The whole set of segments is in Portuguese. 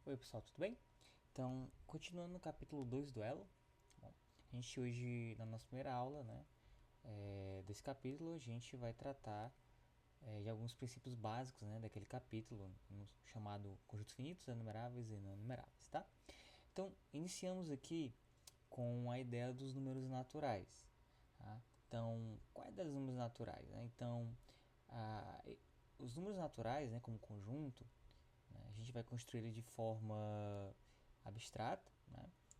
Oi pessoal, tudo bem? Então, continuando no capítulo 2 do Elo, bom, a gente hoje, na nossa primeira aula, desse capítulo, a gente vai tratar de alguns princípios básicos, daquele capítulo, chamado conjuntos finitos, enumeráveis e não enumeráveis, tá? Então, iniciamos aqui com a ideia dos números naturais, tá? Então, qual é a ideia dos números naturais? Então, a, os números naturais, como conjunto, a gente vai construir ele de forma abstrata,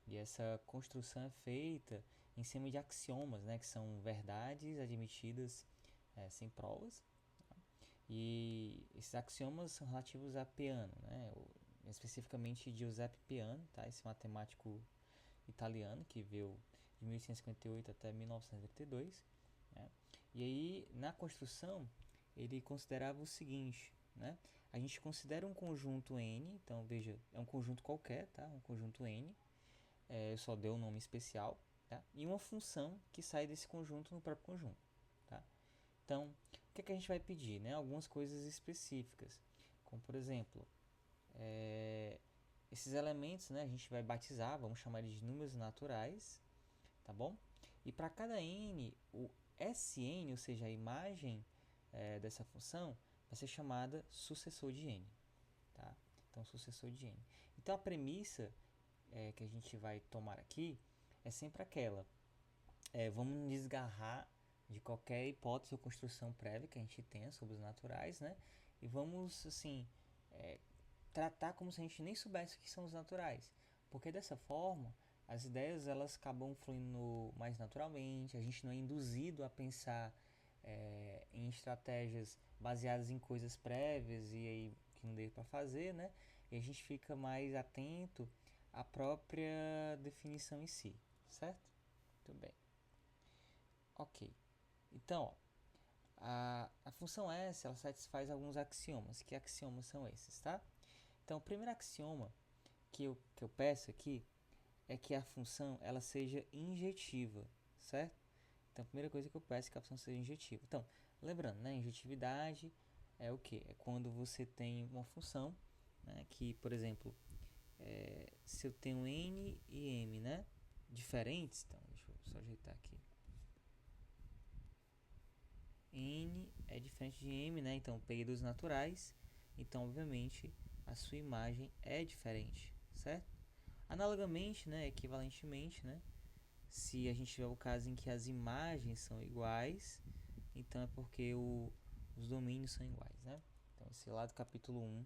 e essa construção é feita em cima de axiomas, que são verdades admitidas sem provas. E esses axiomas são relativos a Peano, especificamente Giuseppe Peano, tá? Esse matemático italiano que viveu de 1858 até 1932. Né? E aí, na construção, ele considerava o seguinte, a gente considera um conjunto N, então veja, é um conjunto qualquer, tá? Um conjunto N, eu só dei um nome especial, tá? E uma função que sai desse conjunto no próprio conjunto, tá? Então, o que a gente vai pedir, Algumas coisas específicas, como por exemplo, esses elementos, a gente vai batizar, vamos chamar eles de números naturais, tá bom? E para cada n, o Sn, ou seja, a imagem dessa função, vai ser chamada sucessor de n, tá? Então, sucessor de n. Então, a premissa que a gente vai tomar aqui é sempre aquela. Vamos desgarrar de qualquer hipótese ou construção prévia que a gente tenha sobre os naturais, E vamos, assim, tratar como se a gente nem soubesse o que são os naturais. Porque dessa forma, as ideias elas acabam fluindo mais naturalmente, a gente não é induzido a pensar em estratégias baseadas em coisas prévias e aí que não deu para fazer, E a gente fica mais atento à própria definição em si, certo? Muito bem. Ok. Então, ó, a função S ela satisfaz alguns axiomas. Que axiomas são esses, tá? Então, o primeiro axioma que eu peço aqui é que a função ela seja injetiva, certo? Então, a primeira coisa que eu peço é que a função seja injetiva. Então, lembrando, injetividade é o que? É quando você tem uma função, que, por exemplo, se eu tenho n e m, diferentes, então, deixa eu só ajeitar aqui. N é diferente de m, então, peguei dos naturais, então, obviamente, a sua imagem é diferente, certo? Analogamente, equivalentemente, se a gente tiver o caso em que as imagens são iguais, então é porque os domínios são iguais, Então, esse é lá do capítulo 1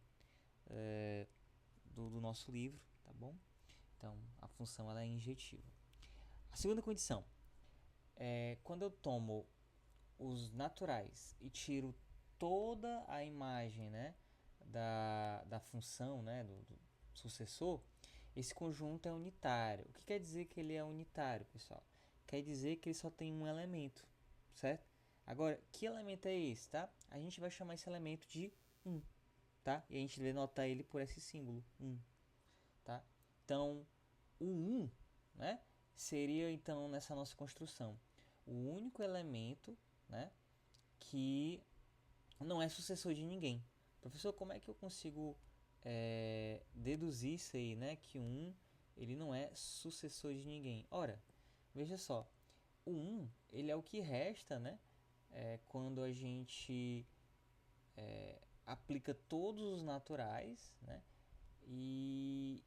do nosso livro, tá bom? Então, a função ela é injetiva. A segunda condição é quando eu tomo os naturais e tiro toda a imagem, da função, do sucessor, esse conjunto é unitário. O que quer dizer que ele é unitário, pessoal? Quer dizer que ele só tem um elemento, certo? Agora, que elemento é esse, tá? A gente vai chamar esse elemento de 1, tá? E a gente vai notar ele por esse símbolo, 1, tá? Então, o 1, seria então nessa nossa construção o único elemento, que não é sucessor de ninguém. Professor, como é que eu consigo deduzir isso aí, que o 1 ele não é sucessor de ninguém? Ora, veja só, o 1 ele é o que resta, quando a gente aplica todos os naturais, e,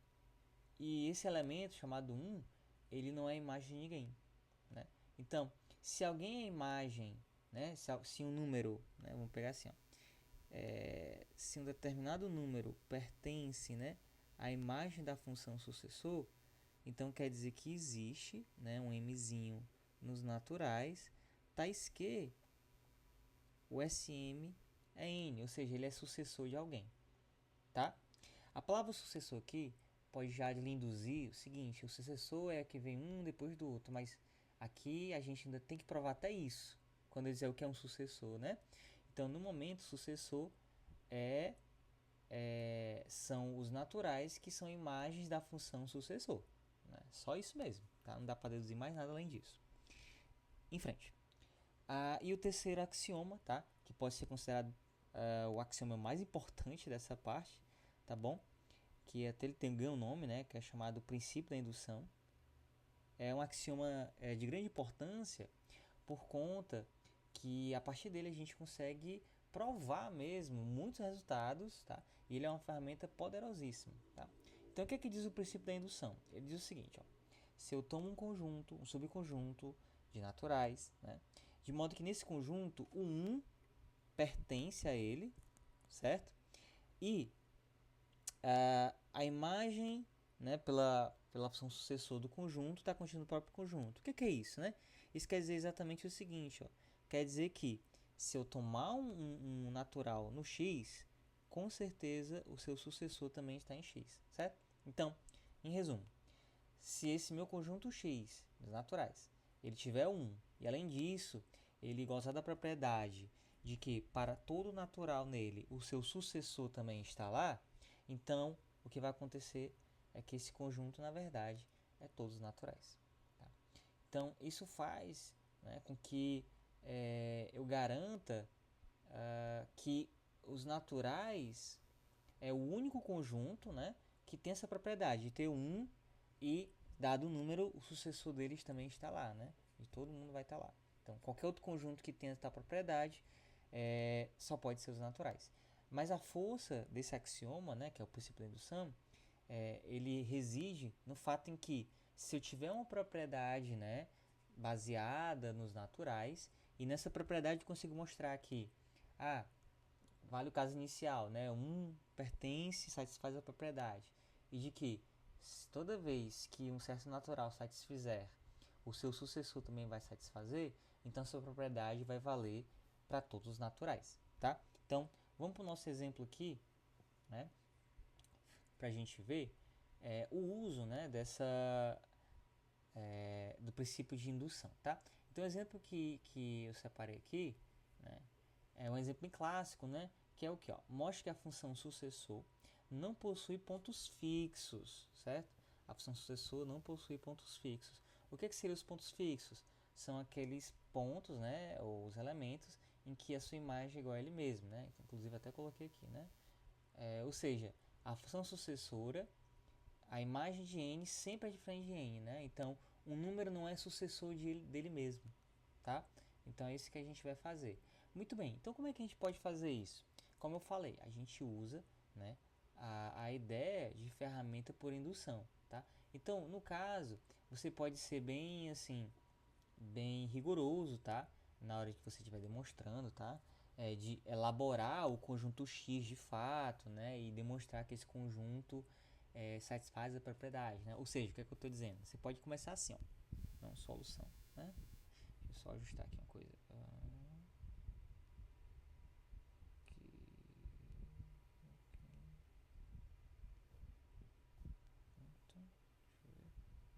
e esse elemento chamado 1, ele não é a imagem de ninguém, Então, se alguém é a imagem, se um número, vamos pegar assim, ó, se um determinado número pertence, à imagem da função sucessor, então quer dizer que existe, um mzinho nos naturais, tais que o Sm é n, ou seja, ele é sucessor de alguém, tá? A palavra sucessor aqui pode já lhe induzir o seguinte: o sucessor é que vem um depois do outro, mas aqui a gente ainda tem que provar até isso quando eu dizer o que é um sucessor, Então, no momento, o sucessor são os naturais que são imagens da função sucessor, Só isso mesmo, tá? Não dá para deduzir mais nada além disso. Em frente. E o terceiro axioma, tá? Que pode ser considerado o axioma mais importante dessa parte, tá bom? que até ele ganha um nome, né, que é chamado princípio da indução. É um axioma de grande importância por conta que a partir dele a gente consegue provar mesmo muitos resultados, tá? E ele é uma ferramenta poderosíssima, tá? Então o que é que diz o princípio da indução? Ele diz o seguinte, ó: se eu tomo um conjunto, um subconjunto de naturais, né, de modo que nesse conjunto o 1 pertence a ele, certo? E a imagem, né, pela função sucessor do conjunto está contida no próprio conjunto. O que é isso, né? Isso quer dizer exatamente o seguinte, ó. Quer dizer que se eu tomar um natural no x, com certeza o seu sucessor também está em x, certo? Então, em resumo, se esse meu conjunto x dos naturais ele tiver 1 e além disso ele gozar da propriedade de que para todo natural nele o seu sucessor também está lá, então o que vai acontecer é que esse conjunto na verdade é todos naturais, tá? Então isso faz, né, com que eu garanta que os naturais é o único conjunto, né, que tem essa propriedade de ter 1 e dado o número, o sucessor deles também está lá, né? E todo mundo vai estar lá. Então, qualquer outro conjunto que tenha essa propriedade só pode ser os naturais. Mas a força desse axioma, né, que é o princípio da indução, ele reside no fato em que se eu tiver uma propriedade, né, baseada nos naturais, e nessa propriedade eu consigo mostrar que vale o caso inicial, né? Um pertence, satisfaz a propriedade. E de que toda vez que um certo natural satisfizer, o seu sucessor também vai satisfazer, então sua propriedade vai valer para todos os naturais, tá? Então, vamos para o nosso exemplo aqui, né? Para a gente ver o uso, né, do princípio de indução, tá? Então, o exemplo que eu separei aqui, né, é um exemplo bem clássico, né? Que é o que? Mostre que a função sucessor não possui pontos fixos, certo? A função sucessor não possui pontos fixos. O que seriam os pontos fixos? São aqueles pontos, né, ou os elementos em que a sua imagem é igual a ele mesmo, né? Inclusive até coloquei aqui, né? Ou seja, a função sucessora, a imagem de n sempre é diferente de n, né? Então, um número não é sucessor dele mesmo, tá? Então é isso que a gente vai fazer. Muito bem, então como é que a gente pode fazer isso? Como eu falei, a gente usa, né, a ideia de ferramenta por indução, tá? Então, no caso, você pode ser bem assim, bem rigoroso, tá? Na hora que você estiver demonstrando, tá? De elaborar o conjunto X de fato, né? E demonstrar que esse conjunto satisfaz a propriedade, né? Ou seja, o que é que eu estou dizendo? Você pode começar assim, ó, não solução, né? Deixa eu só ajustar aqui uma coisa. É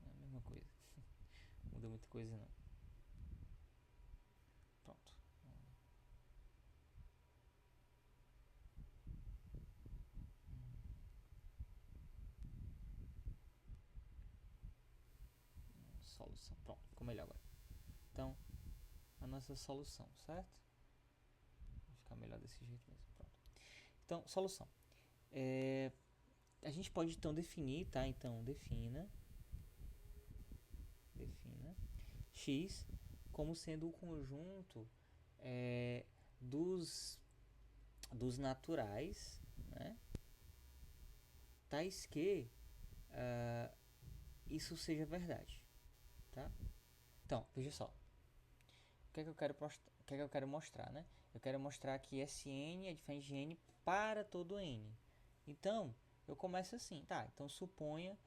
a mesma coisa. Não muda muita coisa não. Pronto. Solução. Pronto, ficou melhor agora. Então, a nossa solução, certo? Vai ficar melhor desse jeito mesmo. Pronto. Então, solução. A gente pode então definir, tá? Então, defina x como sendo o conjunto dos naturais, né? Tais que isso seja verdade, tá? Então, veja só. O que é que eu quero mostrar, né? Eu quero mostrar que Sn é diferente de n para todo n. Então, eu começo assim, tá? Então, suponha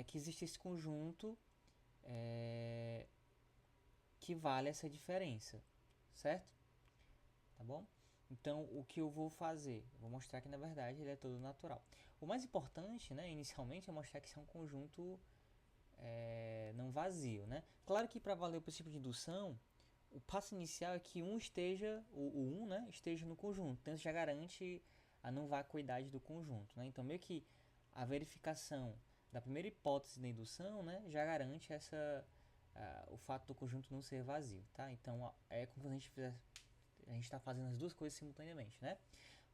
que existe esse conjunto que vale essa diferença, certo? Tá bom? Então, o que eu vou fazer? Eu vou mostrar que, na verdade, ele é todo natural. O mais importante, né, inicialmente, é mostrar que isso é um conjunto não vazio, né? Claro que para valer o princípio de indução, o passo inicial é que o 1, né, esteja no conjunto. Então, isso já garante a não vacuidade do conjunto, né? Então, meio que a verificação da primeira hipótese da indução, né, já garante o fato do conjunto não ser vazio, tá? Então, é como se a gente está fazendo as duas coisas simultaneamente, né?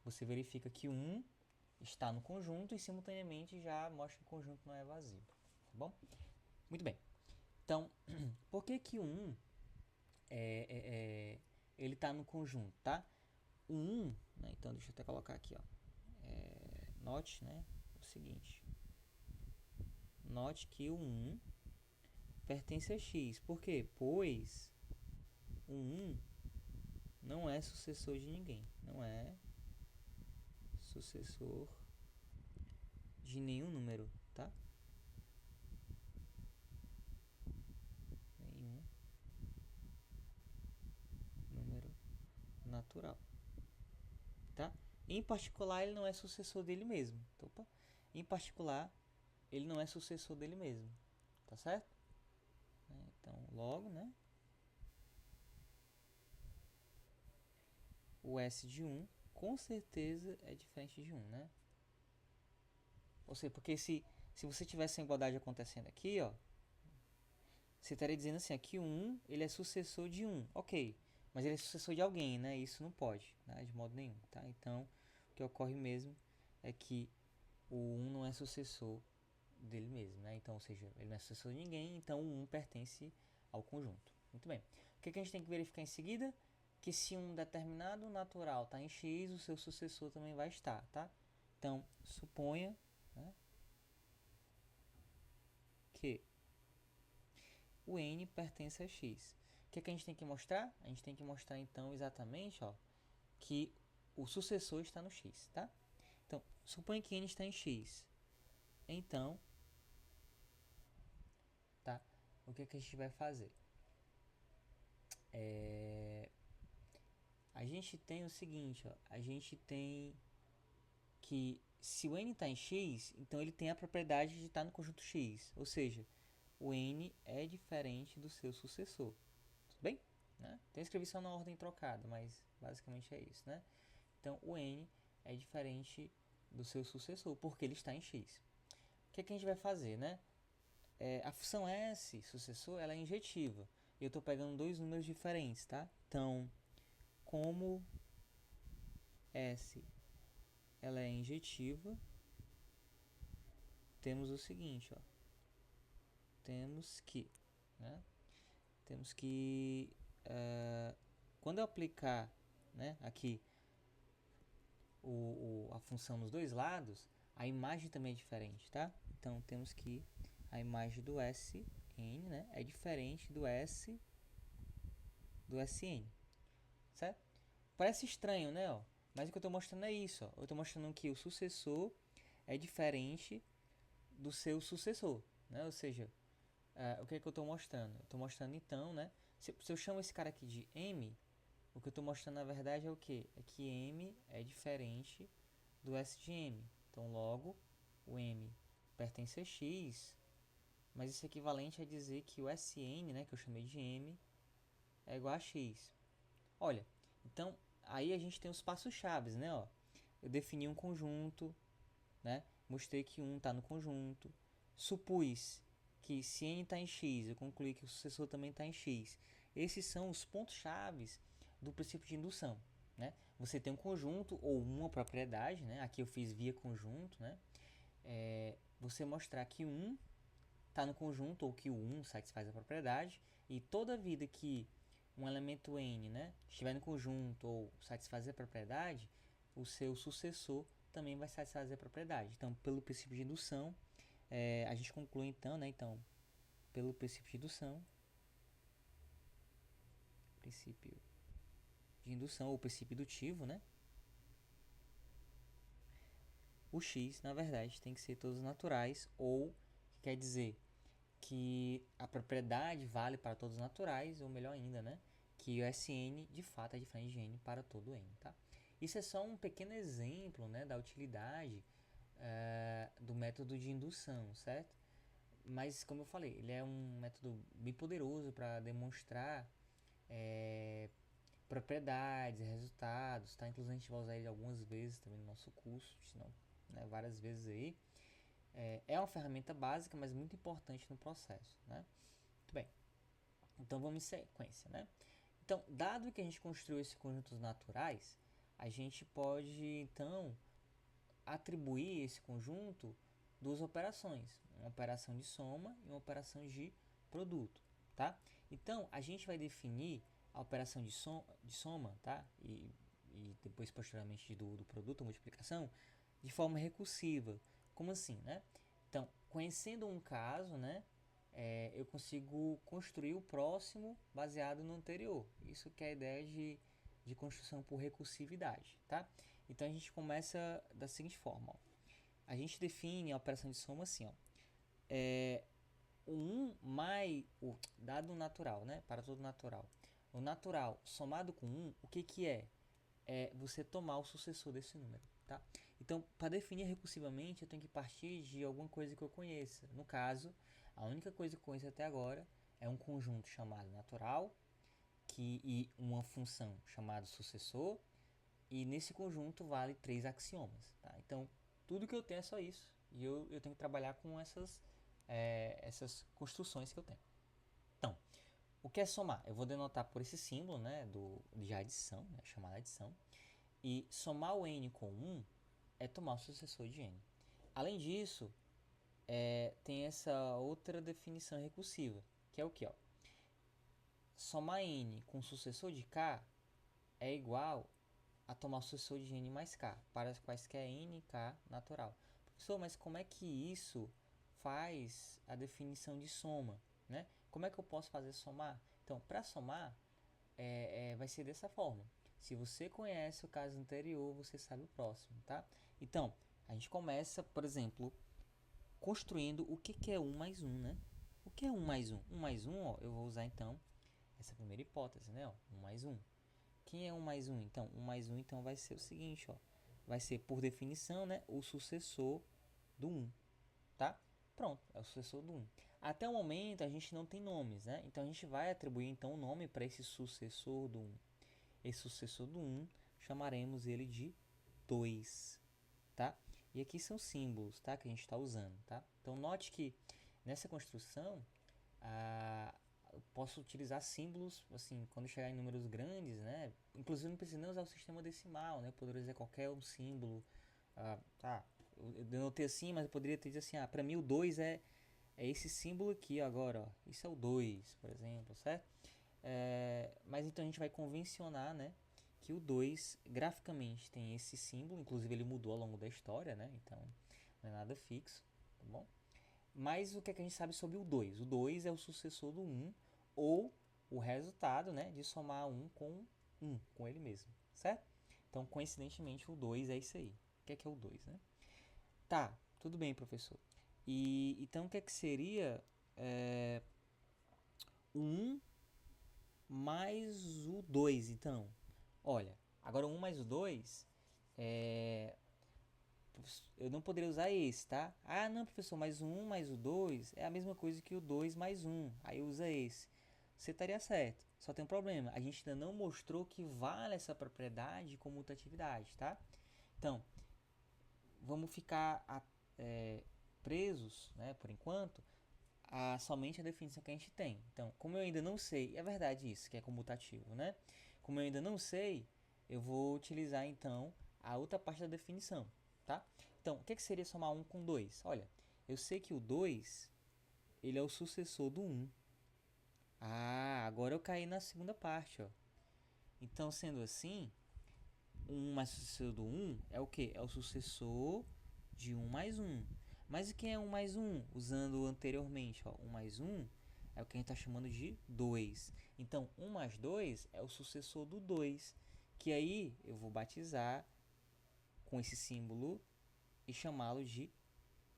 Você verifica que 1 está no conjunto e simultaneamente já mostra que o conjunto não é evasivo, tá bom? Muito bem. Então, por que que o 1 ele está no conjunto, tá? O 1, né, então deixa eu até colocar aqui, ó, note, né, o seguinte, note que o 1 pertence a x, por quê? Pois o 1 não é sucessor de ninguém, não é sucessor de nenhum número, tá? Nenhum número natural, tá? Em particular, ele não é sucessor dele mesmo. Opa. Em particular, ele não é sucessor dele mesmo, tá certo? Então, logo, né? O S de 1 com certeza é diferente de 1, né? Ou seja, porque se você tivesse a igualdade acontecendo aqui, ó, você estaria dizendo assim, aqui o 1 ele é sucessor de 1, ok, mas ele é sucessor de alguém, né? Isso não pode, né? De modo nenhum, tá? Então, o que ocorre mesmo é que o 1 não é sucessor dele mesmo, né? Então, ou seja, ele não é sucessor de ninguém, então o 1 pertence ao conjunto. Muito bem. O que a gente tem que verificar em seguida? Que se um determinado natural está em x, o seu sucessor também vai estar, tá? Então, suponha, né, que o n pertence a x. O que a gente tem que mostrar? A gente tem que mostrar, então, exatamente, ó, que o sucessor está no x, tá? Então, suponha que n está em x. Então, tá? O que a gente vai fazer? A gente tem o seguinte, ó, a gente tem que se o n está em x, então ele tem a propriedade de estar no conjunto x, ou seja, o n é diferente do seu sucessor, tudo bem? Né? Então eu escrevi só na ordem trocada, mas basicamente é isso, né? Então o n é diferente do seu sucessor, porque ele está em x. O que a gente vai fazer, né? A função s, sucessor, ela é injetiva. E eu estou pegando dois números diferentes, tá? Então, como s ela é injetiva, temos o seguinte, ó. Temos que, né? Temos que, quando eu aplicar, né, aqui a função nos dois lados, a imagem também é diferente, tá? Então temos que a imagem do Sn, né, é diferente do Sn, certo? Parece estranho, né? Ó? Mas o que eu estou mostrando é isso. Ó. Eu estou mostrando que o sucessor é diferente do seu sucessor, né? Ou seja, o que é que eu estou mostrando? Eu estou mostrando então, né? Se eu chamo esse cara aqui de M, o que eu estou mostrando na verdade é o que? É que M é diferente do S de M. Então logo o M pertence a X, mas isso é equivalente a dizer que o Sn, né, que eu chamei de M, é igual a X. Olha, então aí a gente tem os passos-chave, né? Ó. Eu defini um conjunto, né? Mostrei que 1 está no conjunto. Supus que se n está em x, eu concluí que o sucessor também está em x. Esses são os pontos-chave do princípio de indução. Né? Você tem um conjunto ou uma propriedade, né? Aqui eu fiz via conjunto, né? Você mostrar que 1 está no conjunto ou que o 1 satisfaz a propriedade, e toda vida que um elemento n, né, estiver no conjunto ou satisfazer a propriedade, o seu sucessor também vai satisfazer a propriedade. Então, pelo princípio de indução, a gente conclui então, né, pelo princípio de indução, princípio de indução ou princípio indutivo, né, o x, na verdade, tem que ser todos naturais, ou quer dizer que a propriedade vale para todos os naturais, ou melhor ainda, né, que o Sn de fato é diferente de n para todo n, tá? Isso é só um pequeno exemplo, né, da utilidade do método de indução, certo? Mas, como eu falei, ele é um método bem poderoso para demonstrar propriedades, resultados, tá? Inclusive a gente vai usar ele algumas vezes também no nosso curso, se não, né, várias vezes aí. É uma ferramenta básica, mas muito importante no processo, né? Muito bem. Então vamos em sequência, né? Então, dado que a gente construiu esses conjuntos naturais, a gente pode então atribuir esse conjunto duas operações, uma operação de soma e uma operação de produto, tá? Então, a gente vai definir a operação de soma, tá? E depois, posteriormente, do produto, a multiplicação, de forma recursiva. Como assim, né? Então, conhecendo um caso, né? Eu consigo construir o próximo baseado no anterior. Isso que é a ideia de construção por recursividade, tá? Então, a gente começa da seguinte forma, ó. A gente define a operação de soma assim, ó. O 1 mais o dado natural, né? Para todo natural. O natural somado com 1, o que que é? É você tomar o sucessor desse número, tá? Então, para definir recursivamente, eu tenho que partir de alguma coisa que eu conheça. No caso, a única coisa que eu conheço até agora é um conjunto chamado natural e uma função chamada sucessor, e nesse conjunto vale 3 axiomas, tá? Então, tudo que eu tenho é só isso, e eu tenho que trabalhar com essas construções que eu tenho. Então, o que é somar? Eu vou denotar por esse símbolo, né, de adição, né, chamada adição. E somar o n com 1 é tomar o sucessor de n. Além disso, tem essa outra definição recursiva, que é o que? Somar n com o sucessor de k é igual a tomar o sucessor de n mais k, para quaisquer n e k natural. Professor, mas como é que isso faz a definição de soma, né? Como é que eu posso fazer somar? Então, para somar, vai ser dessa forma. Se você conhece o caso anterior, você sabe o próximo, tá? Então, a gente começa, por exemplo, construindo o que é 1 mais 1, né? O que é 1 mais 1? 1 mais 1, ó, eu vou usar então essa primeira hipótese, né? Ó, 1 mais 1. Quem é 1 mais 1? Então, 1 mais 1 então, vai ser o seguinte, ó. Vai ser, por definição, né, o sucessor do 1, tá? Pronto, é o sucessor do 1. Até o momento, a gente não tem nomes, né? Então, a gente vai atribuir, então, o nome para esse sucessor do 1. Esse sucessor do 1, chamaremos ele de 2, tá? E aqui são símbolos, tá? Que a gente está usando, tá? Então, note que nessa construção, eu posso utilizar símbolos, assim, quando chegar em números grandes, né? Inclusive, não precisa nem usar o sistema decimal, né? Eu poderia dizer qualquer um símbolo. Eu denotei assim, mas eu poderia ter dito assim, para mim o 2 é esse símbolo aqui agora, ó. Isso é o 2, por exemplo, certo? Mas então a gente vai convencionar, né, que o 2 graficamente tem esse símbolo, inclusive ele mudou ao longo da história, né? Então não é nada fixo, tá bom? Mas o que, é que a gente sabe sobre o 2? O 2 é o sucessor do 1 ou o resultado, né, de somar 1 com ele mesmo, certo? Então, coincidentemente, o 2 é isso aí. O que é o 2, né? Tá, tudo bem, professor. Então, o que seria o 1 mais o 2, então? Olha, agora o 1 mais o 2, eu não poderia usar esse, tá? Ah, não, professor, mas o 1 mais o 2 é a mesma coisa que o 2 mais 1. Aí usa esse. Você estaria certo. Só tem um problema. A gente ainda não mostrou que vale essa propriedade com mutatividade, tá? Então, vamos ficar presos, né, por enquanto, a somente a definição que a gente tem. Então, como eu ainda não sei, é verdade isso, que é comutativo, né? Como eu ainda não sei, eu vou utilizar então a outra parte da definição, tá? Então, o que seria somar 1 com 2? Olha, eu sei que o 2, ele é o sucessor do 1. Ah, agora eu caí na segunda parte, ó. Então, sendo assim, 1 mais o sucessor do 1 é o quê? É o sucessor de 1 mais 1. Mas o que é 1 mais 1? Usando anteriormente, ó, 1 mais 1 é o que a gente está chamando de 2. Então, 1 mais 2 é o sucessor do 2, que aí eu vou batizar com esse símbolo e chamá-lo de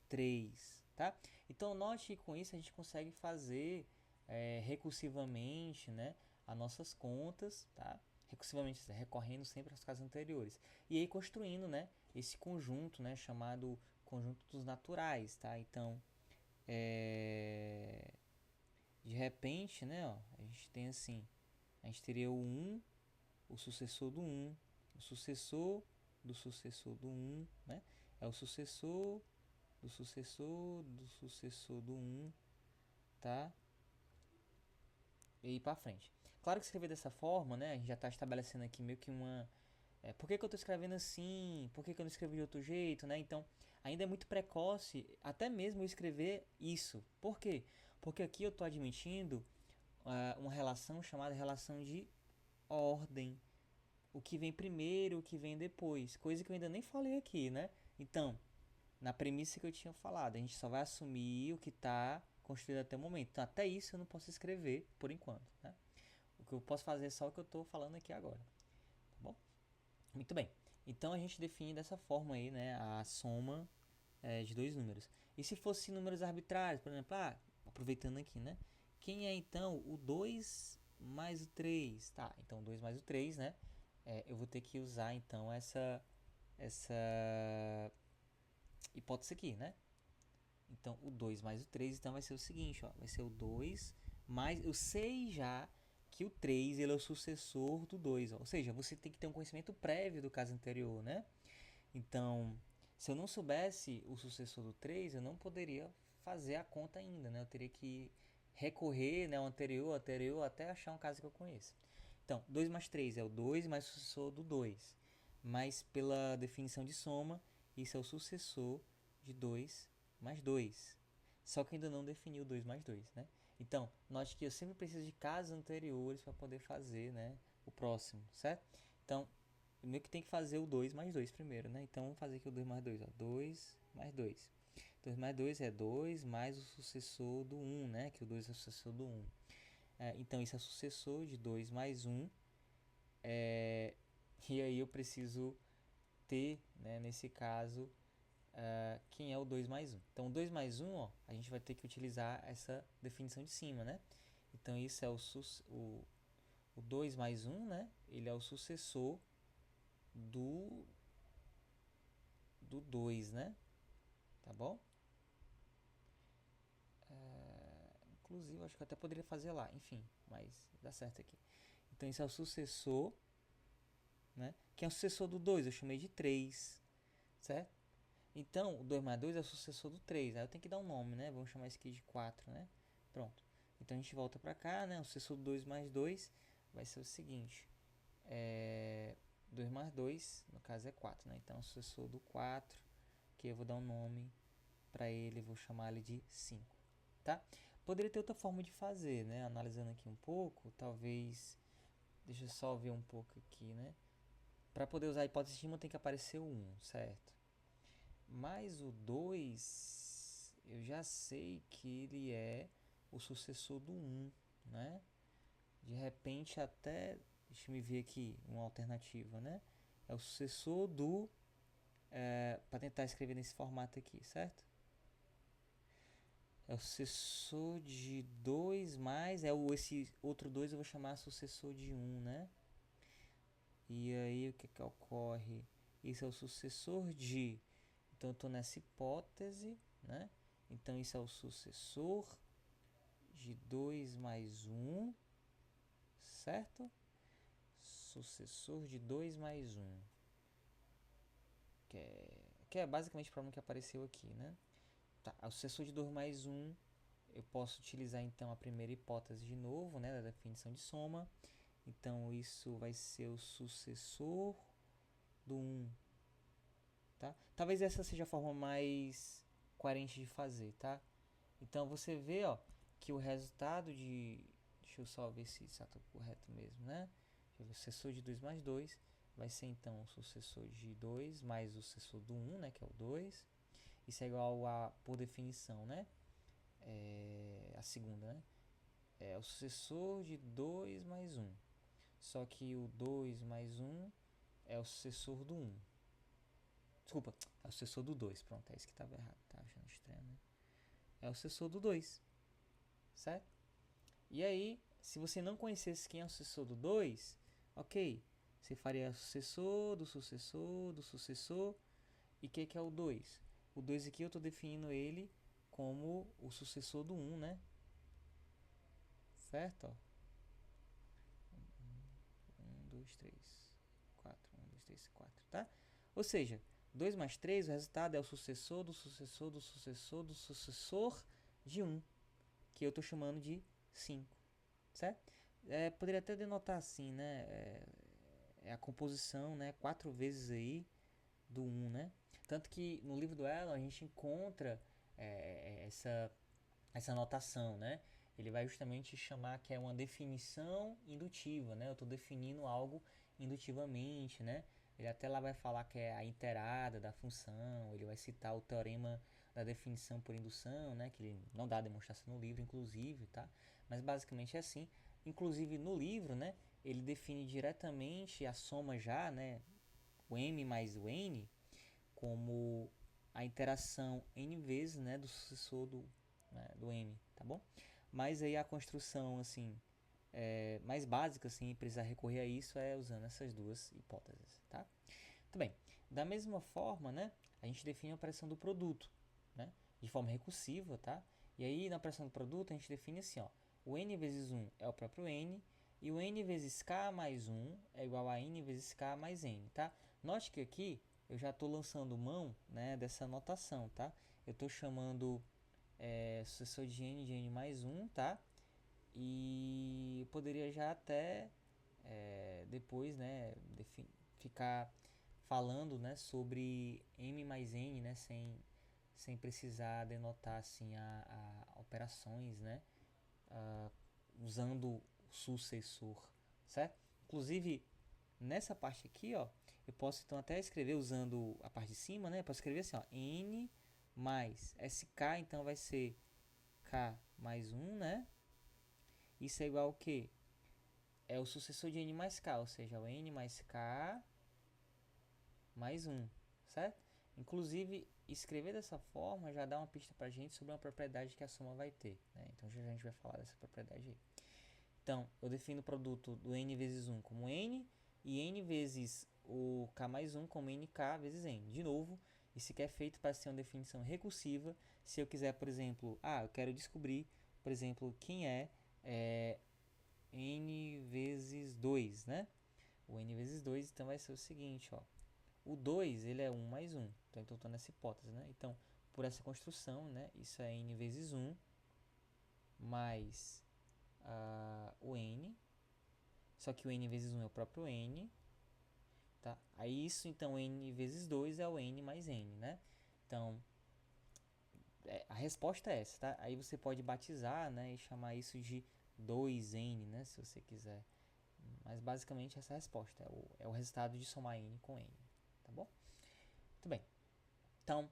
3, tá? Então, note que com isso a gente consegue fazer recursivamente, né, as nossas contas, tá? Recursivamente, recorrendo sempre aos casos anteriores. E aí construindo, né, esse conjunto, né, chamado conjunto dos naturais, tá? Então, de repente, né, ó, a gente tem assim, a gente teria o 1, o sucessor do 1, o sucessor do sucessor do 1, né? É o sucessor do sucessor do sucessor do 1, tá? E ir para frente. Claro que escrever dessa forma, né, a gente já está estabelecendo aqui meio que uma Por que que eu estou escrevendo assim? Por que que eu não escrevi de outro jeito, né? Então, ainda é muito precoce até mesmo eu escrever isso. Por quê? Porque aqui eu estou admitindo uma relação chamada relação de ordem. O que vem primeiro, o que vem depois. Coisa que eu ainda nem falei aqui, né? Então, na premissa que eu tinha falado, a gente só vai assumir o que está construído até o momento. Então, até isso eu não posso escrever por enquanto, né? O que eu posso fazer é só o que eu estou falando aqui agora, tá bom? Muito bem. Então, a gente define dessa forma aí, né? A soma de dois números. E se fosse números arbitrários, por exemplo, aproveitando aqui, né? Quem é então o 2 mais o 3? Tá, então o 2 mais o 3, né? Eu vou ter que usar então essa hipótese aqui, né? Então o 2 mais o 3 então vai ser o seguinte, ó, vai ser o 2 mais... Eu sei já que o 3 ele é o sucessor do 2, ó, ou seja, você tem que ter um conhecimento prévio do caso anterior, né? Então, se eu não soubesse o sucessor do 3, eu não poderia fazer a conta ainda, né? Eu teria que recorrer, né, ao anterior, até achar um caso que eu conheça. Então, 2 mais 3 é o 2 mais o sucessor do 2. Mas, pela definição de soma, isso é o sucessor de 2 mais 2. Só que ainda não definiu 2 mais 2, né? Então, note que eu sempre preciso de casos anteriores para poder fazer, né, o próximo, certo? Então, meio que tem que fazer o 2 mais 2 primeiro, né? Então, vamos fazer aqui o 2 mais 2, ó. 2 mais 2. 2 mais 2 é 2 mais o sucessor do 1, né? Que o 2 é o sucessor do 1. Então, isso é sucessor de 2 mais 1. E aí eu preciso ter, né, nesse caso, quem é o 2 mais 1. Então, o 2 mais 1, ó, a gente vai ter que utilizar essa definição de cima, né? Então, isso é o 2 mais 1, né? Ele é o sucessor do 2, né? Tá bom? Inclusive, acho que eu até poderia fazer lá, enfim, mas dá certo aqui. Então, isso é o sucessor, né? Quem é o sucessor do 2? Eu chamei de 3, certo? Então, o 2 mais 2 é o sucessor do 3. Aí eu tenho que dar um nome, né? Vamos chamar isso aqui de 4, né? Pronto. Então, a gente volta pra cá, né? O sucessor do 2 mais 2 vai ser o seguinte. 2 mais 2, no caso é 4, né? Então, o sucessor do 4, que eu vou dar um nome para ele, vou chamar ele de 5, tá? Poderia ter outra forma de fazer, né? Analisando aqui um pouco, talvez... Deixa eu só ver um pouco aqui, né? Para poder usar a hipótese de estima tem que aparecer o 1, certo? Mas o 2, eu já sei que ele é o sucessor do 1, né? De repente até... Deixa eu me ver aqui uma alternativa, né? É o sucessor do... para tentar escrever nesse formato aqui, certo? É o sucessor de 2 mais... esse outro 2 eu vou chamar sucessor de 1, né? E aí o que que ocorre? Isso é o sucessor de... Então eu estou nessa hipótese, né? Então isso é o sucessor de 2 mais 1, certo? Sucessor de 2 mais 1. Que é basicamente o problema que apareceu aqui, né? Tá, o sucessor de 2 mais 1, eu posso utilizar então a primeira hipótese de novo, né? Da definição de soma. Então isso vai ser o sucessor do 1, tá? Talvez essa seja a forma mais coerente de fazer, tá? Então você vê, ó, que o resultado de... Deixa eu só ver se está correto mesmo, né? O sucessor de 2 mais 2 vai ser então o sucessor de 2 mais o sucessor do 1, né? Que é o 2. Isso é igual a, por definição, né? A segunda, né? É o sucessor de 2 mais 1. Só que o 2 mais 1 é o sucessor do 1. Desculpa, é o sucessor do 2. Pronto, é isso que estava errado. Tá achando estranho, né? É o sucessor do 2. Certo? E aí, se você não conhecesse quem é o sucessor do 2, ok. Você faria o sucessor do sucessor do sucessor. E o que é o 2? O 2 aqui eu estou definindo ele como o sucessor do 1, né? Certo? 1, 2, 3, 4. 1, 2, 3, 4, tá? Ou seja, 2 mais 3, o resultado é o sucessor do sucessor do sucessor do sucessor de 1, que eu estou chamando de 5, certo? Poderia até denotar assim, né? a composição, né, 4 vezes aí do 1, né? Tanto que no livro do Elon a gente encontra essa notação, né? Ele vai justamente chamar que é uma definição indutiva, né? Eu estou definindo algo indutivamente, né? Ele até lá vai falar que é a iterada da função, ele vai citar o teorema da definição por indução, né? Que ele não dá a demonstração no livro, inclusive, tá? Mas basicamente é assim. Inclusive no livro, né? Ele define diretamente a soma já, né? O m mais o n como a interação n vezes, né? Do sucessor do m, tá bom? Mas aí a construção, assim, mais básica, assim, precisar recorrer a isso é usando essas duas hipóteses, tá? Muito bem. Da mesma forma, né, a gente define a operação do produto, né, de forma recursiva, tá? E aí, na operação do produto, a gente define assim, ó, o n vezes 1 é o próprio n, e o n vezes k mais 1 é igual a n vezes k mais n, tá? Note que aqui eu já estou lançando mão, né, dessa notação, tá? Eu estou chamando sucessor de n mais 1, tá? E eu poderia já até depois, né, ficar falando, né, sobre m mais n, né, sem precisar denotar assim a operações, né, usando o sucessor, certo? Inclusive nessa parte aqui, ó, eu posso então até escrever usando a parte de cima, né? Eu posso escrever assim, ó, n mais sk, então vai ser k mais 1, né? Isso é igual ao quê? É o sucessor de n mais k, ou seja, o n mais k mais 1, certo? Inclusive, escrever dessa forma já dá uma pista pra gente sobre uma propriedade que a soma vai ter, né? Então já a gente vai falar dessa propriedade aí. Então, eu defino o produto do n vezes 1 como n, e n vezes o k mais 1 como nk vezes n. De novo, isso aqui é feito para ser uma definição recursiva. Se eu quiser, por exemplo, eu quero descobrir, por exemplo, quem é n vezes 2, né? O n vezes 2, então vai ser o seguinte, ó. O 2, ele é 1 mais 1. Então, eu estou nessa hipótese, né? Então, por essa construção, né? Isso é n vezes 1 mais o n. Só que o n vezes 1 é o próprio n. Tá? Aí isso, então, n vezes 2 é o n mais n, né? Então, a resposta é essa, tá? Aí você pode batizar, né? E chamar isso de 2n, né? Se você quiser. Mas, basicamente, essa é a resposta. É o resultado de somar n com n. Tá bom? Muito bem. Então,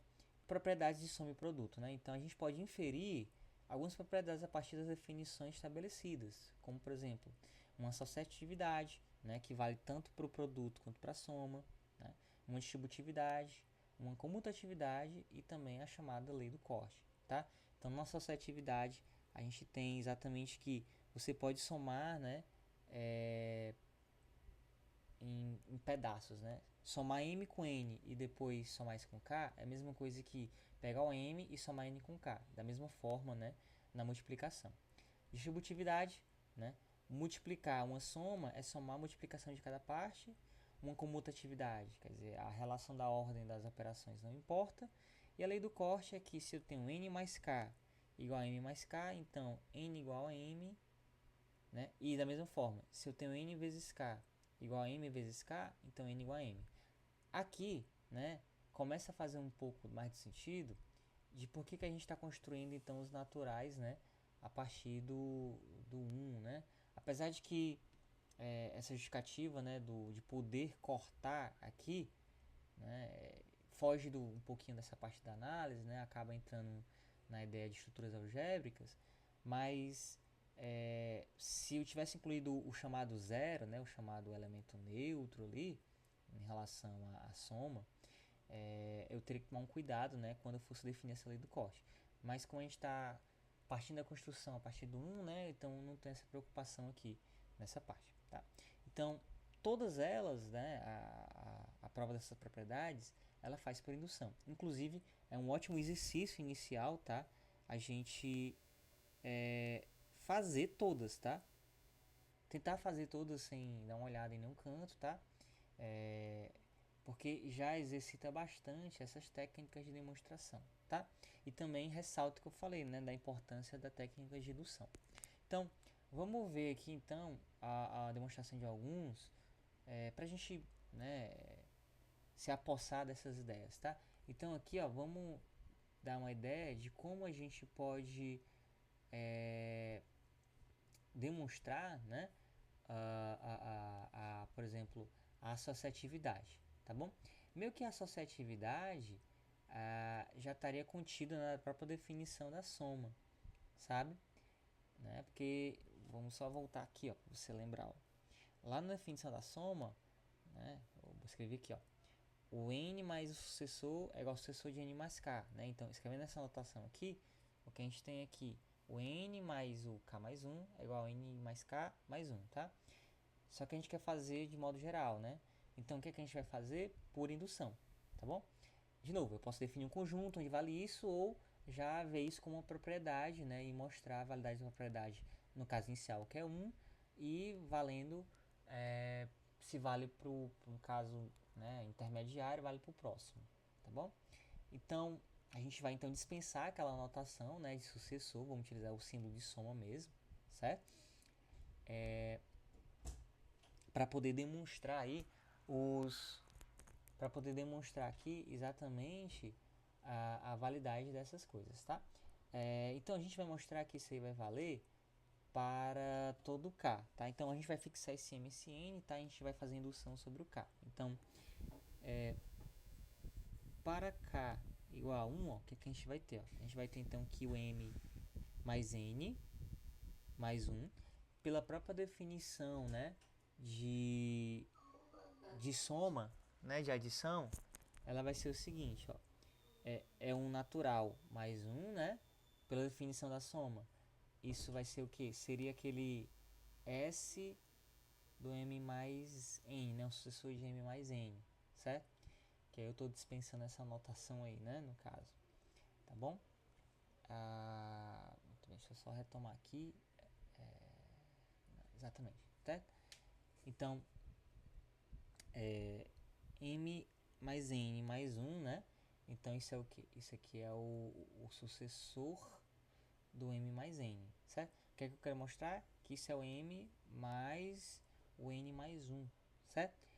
propriedades de soma e produto, né? Então, a gente pode inferir algumas propriedades a partir das definições estabelecidas, como, por exemplo, uma associatividade, né, que vale tanto para o produto quanto para a soma, né? Uma distributividade, uma comutatividade e também a chamada lei do corte, tá? Então, na associatividade, a gente tem exatamente que você pode somar, né, em pedaços, né? Somar m com n e depois somar isso com k é a mesma coisa que pegar o m e somar n com k, da mesma forma, né, na multiplicação. Distributividade, né? Multiplicar uma soma é somar a multiplicação de cada parte. Uma comutatividade, quer dizer, a relação da ordem das operações não importa. E a lei do corte é que se eu tenho n mais k igual a m mais k, então n igual a m, né? E da mesma forma, se eu tenho n vezes k igual a m vezes k, então n igual a m. Aqui, né, começa a fazer um pouco mais de sentido de por que a gente está construindo então os naturais, né, a partir do 1, né? Apesar de que essa justificativa, né, de poder cortar aqui, né, foge um pouquinho dessa parte da análise, né, acaba entrando na ideia de estruturas algébricas, mas se eu tivesse incluído o chamado zero, né, o chamado elemento neutro ali, em relação à soma, eu teria que tomar um cuidado, né, quando eu fosse definir essa lei do corte. Mas como a gente está partindo da construção a partir do 1, né, então não tem essa preocupação aqui nessa parte. Tá? Então, todas elas, né, a prova dessas propriedades, ela faz por indução. Inclusive, é um ótimo exercício inicial, tá? A gente fazer todas, tá? Tentar fazer todas sem dar uma olhada em nenhum canto, tá? Porque já exercita bastante essas técnicas de demonstração, tá? E também ressalto o que eu falei, né, da importância da técnica de indução. Então, vamos ver aqui então a demonstração de alguns para a gente, né, se apossar dessas ideias, tá? Então aqui, ó, vamos dar uma ideia de como a gente pode demonstrar, né, por exemplo, a associatividade, tá bom? Meio que a associatividade já estaria contida na própria definição da soma, sabe? Né? Porque, vamos só voltar aqui, ó, para você lembrar, ó. Lá na definição da soma, né, eu vou escrever aqui, ó, o n mais o sucessor é igual ao sucessor de n mais k, né? Então, escrevendo essa notação aqui, o que a gente tem aqui, o n mais o k mais 1 é igual a n mais k mais 1, tá? Só que a gente quer fazer de modo geral, né? Então, o que, é que a gente vai fazer? Por indução, tá bom? De novo, eu posso definir um conjunto onde vale isso, ou já ver isso como uma propriedade, né? E mostrar a validade da propriedade no caso inicial, que é 1, e valendo se vale para o caso, né, intermediário, vale para o próximo, tá bom? Então, a gente vai então dispensar aquela notação, né, de sucessor, vamos utilizar o símbolo de soma mesmo, certo? Para poder demonstrar aí para poder demonstrar aqui exatamente a validade dessas coisas, tá? Então a gente vai mostrar que isso aí vai valer para todo K, tá? Então a gente vai fixar esse MSN, tá? A gente vai fazer indução sobre o K. Então, para K igual a 1, ó, o que, que a gente vai ter? Ó? A gente vai ter então que o M mais N mais 1, pela própria definição, né, de soma, né, de adição, ela vai ser o seguinte, ó, é um natural mais 1, né, pela definição da soma. Isso vai ser o que? Seria aquele S do M mais N, né, o sucessor de M mais N, certo? Que aí eu estou dispensando essa notação aí, né, no caso, tá bom? Muito bem, deixa eu só retomar aqui, exatamente, certo? Então, M mais N mais 1, né? Então isso é o que? Isso aqui é o sucessor do M mais N, certo? O que é que eu quero mostrar? Que isso é o M mais o N mais 1, certo?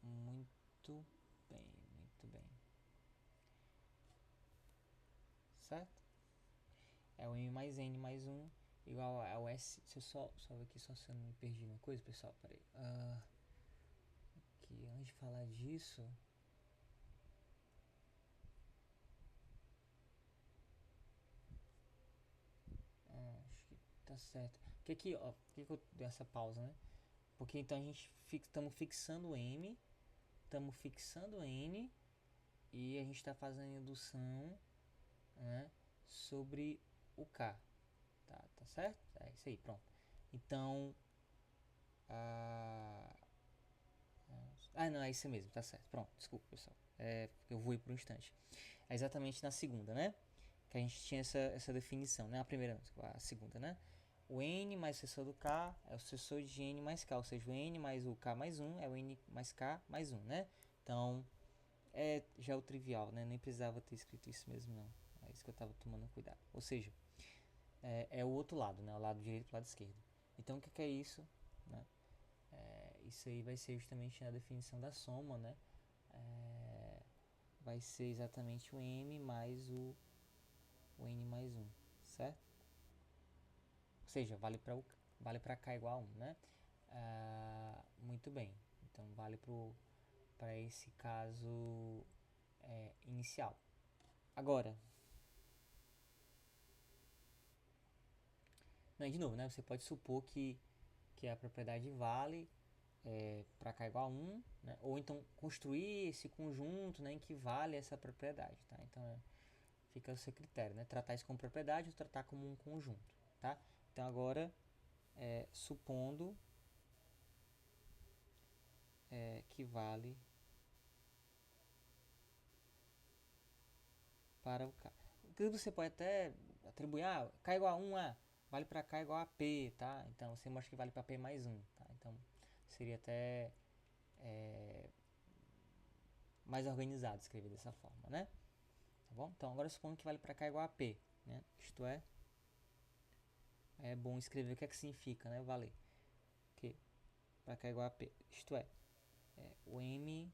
Muito bem, muito bem. Certo? É o M mais N mais 1 igual ao S. Deixa eu só ver aqui, só se eu não me perdi uma coisa, pessoal. Peraí. Aqui, antes de falar disso. Acho que tá certo. Porque aqui, ó, por que eu dei essa pausa, né? Porque então a gente estamos fixando M, estamos fixando N e a gente está fazendo indução, né, sobre o K. Tá certo? É isso aí, pronto. Então, não, é isso mesmo, tá certo. Pronto, desculpa, pessoal. Eu vou ir por um instante. É exatamente na segunda, né? Que a gente tinha essa definição, né? A primeira, a segunda, né? O N mais o sucessor do K é o sucessor de N mais K, ou seja, o N mais o K mais 1 é o N mais K mais 1, né? Então, já é o trivial, né? Nem precisava ter escrito isso mesmo, não. É isso que eu estava tomando cuidado. Ou seja, é o outro lado, né? O lado direito e o lado esquerdo. Então, o que é isso? Né? Isso aí vai ser justamente na definição da soma, né? Vai ser exatamente o M mais o N mais 1, certo? Ou seja, vale para K igual a 1, né? Muito bem. Então, vale para esse caso inicial. Agora, não, de novo, né? Você pode supor que a propriedade vale para K igual a 1, né? Ou então construir esse conjunto, né, em que vale essa propriedade, tá? Então, fica o seu critério, né? Tratar isso como propriedade ou tratar como um conjunto, tá? Então, agora, supondo que vale para o K. Você pode até atribuir, K igual a 1, vale para K igual a P, tá? Então, você mostra que vale para P mais 1, tá? Então, seria até mais organizado escrever dessa forma, né? Tá bom? Então, agora supondo que vale para K igual a P, né? Isto é bom escrever o que é que significa, né? Valer. Que para K igual a P. Isto é, o M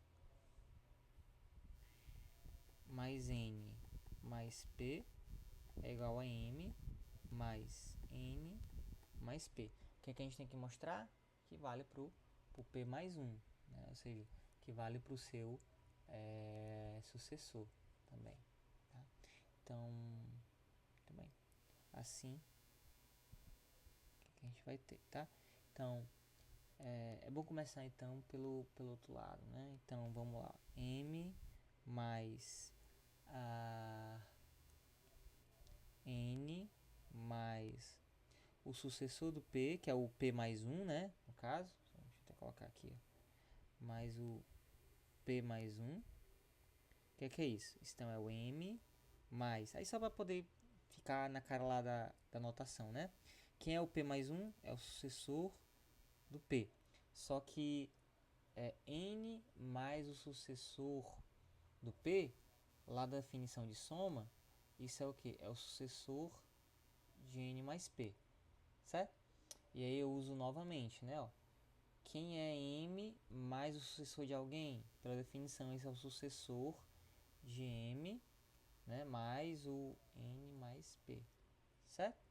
mais N mais P é igual a M mais N mais P. O que é que a gente tem que mostrar? Que vale para o P mais 1, né? Ou seja, que vale para o seu sucessor também. Tá? Então, também assim que a gente vai ter, tá? Então, é bom começar então pelo outro lado, né? Então, vamos lá. M mais N mais o sucessor do P, que é o P mais 1, né? No caso, deixa eu até colocar aqui, ó. Mais o P mais 1. O que é isso? Então é o M mais... Aí só para poder ficar na cara lá da notação, né? Quem é o P mais 1? É o sucessor do P. Só que é N mais o sucessor do P, lá da definição de soma, isso é o que? É o sucessor de N mais P, certo? E aí eu uso novamente, né? Ó. Quem é M mais o sucessor de alguém? Pela definição, esse é o sucessor de M, né? Mais o N mais P, certo?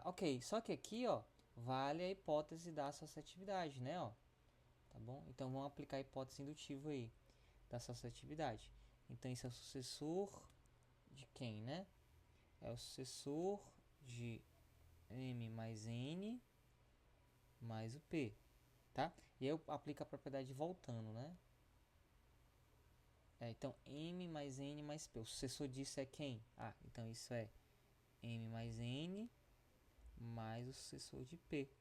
Ok, só que aqui, ó, vale a hipótese da associatividade, né? Ó, tá bom? Então vamos aplicar a hipótese indutiva aí da associatividade. Então isso é o sucessor de quem, né? É o sucessor de M mais N mais o P, tá? E aí eu aplico a propriedade voltando, né? Então M mais N mais P. O sucessor disso é quem? Então isso é M mais N mais o sucessor de P,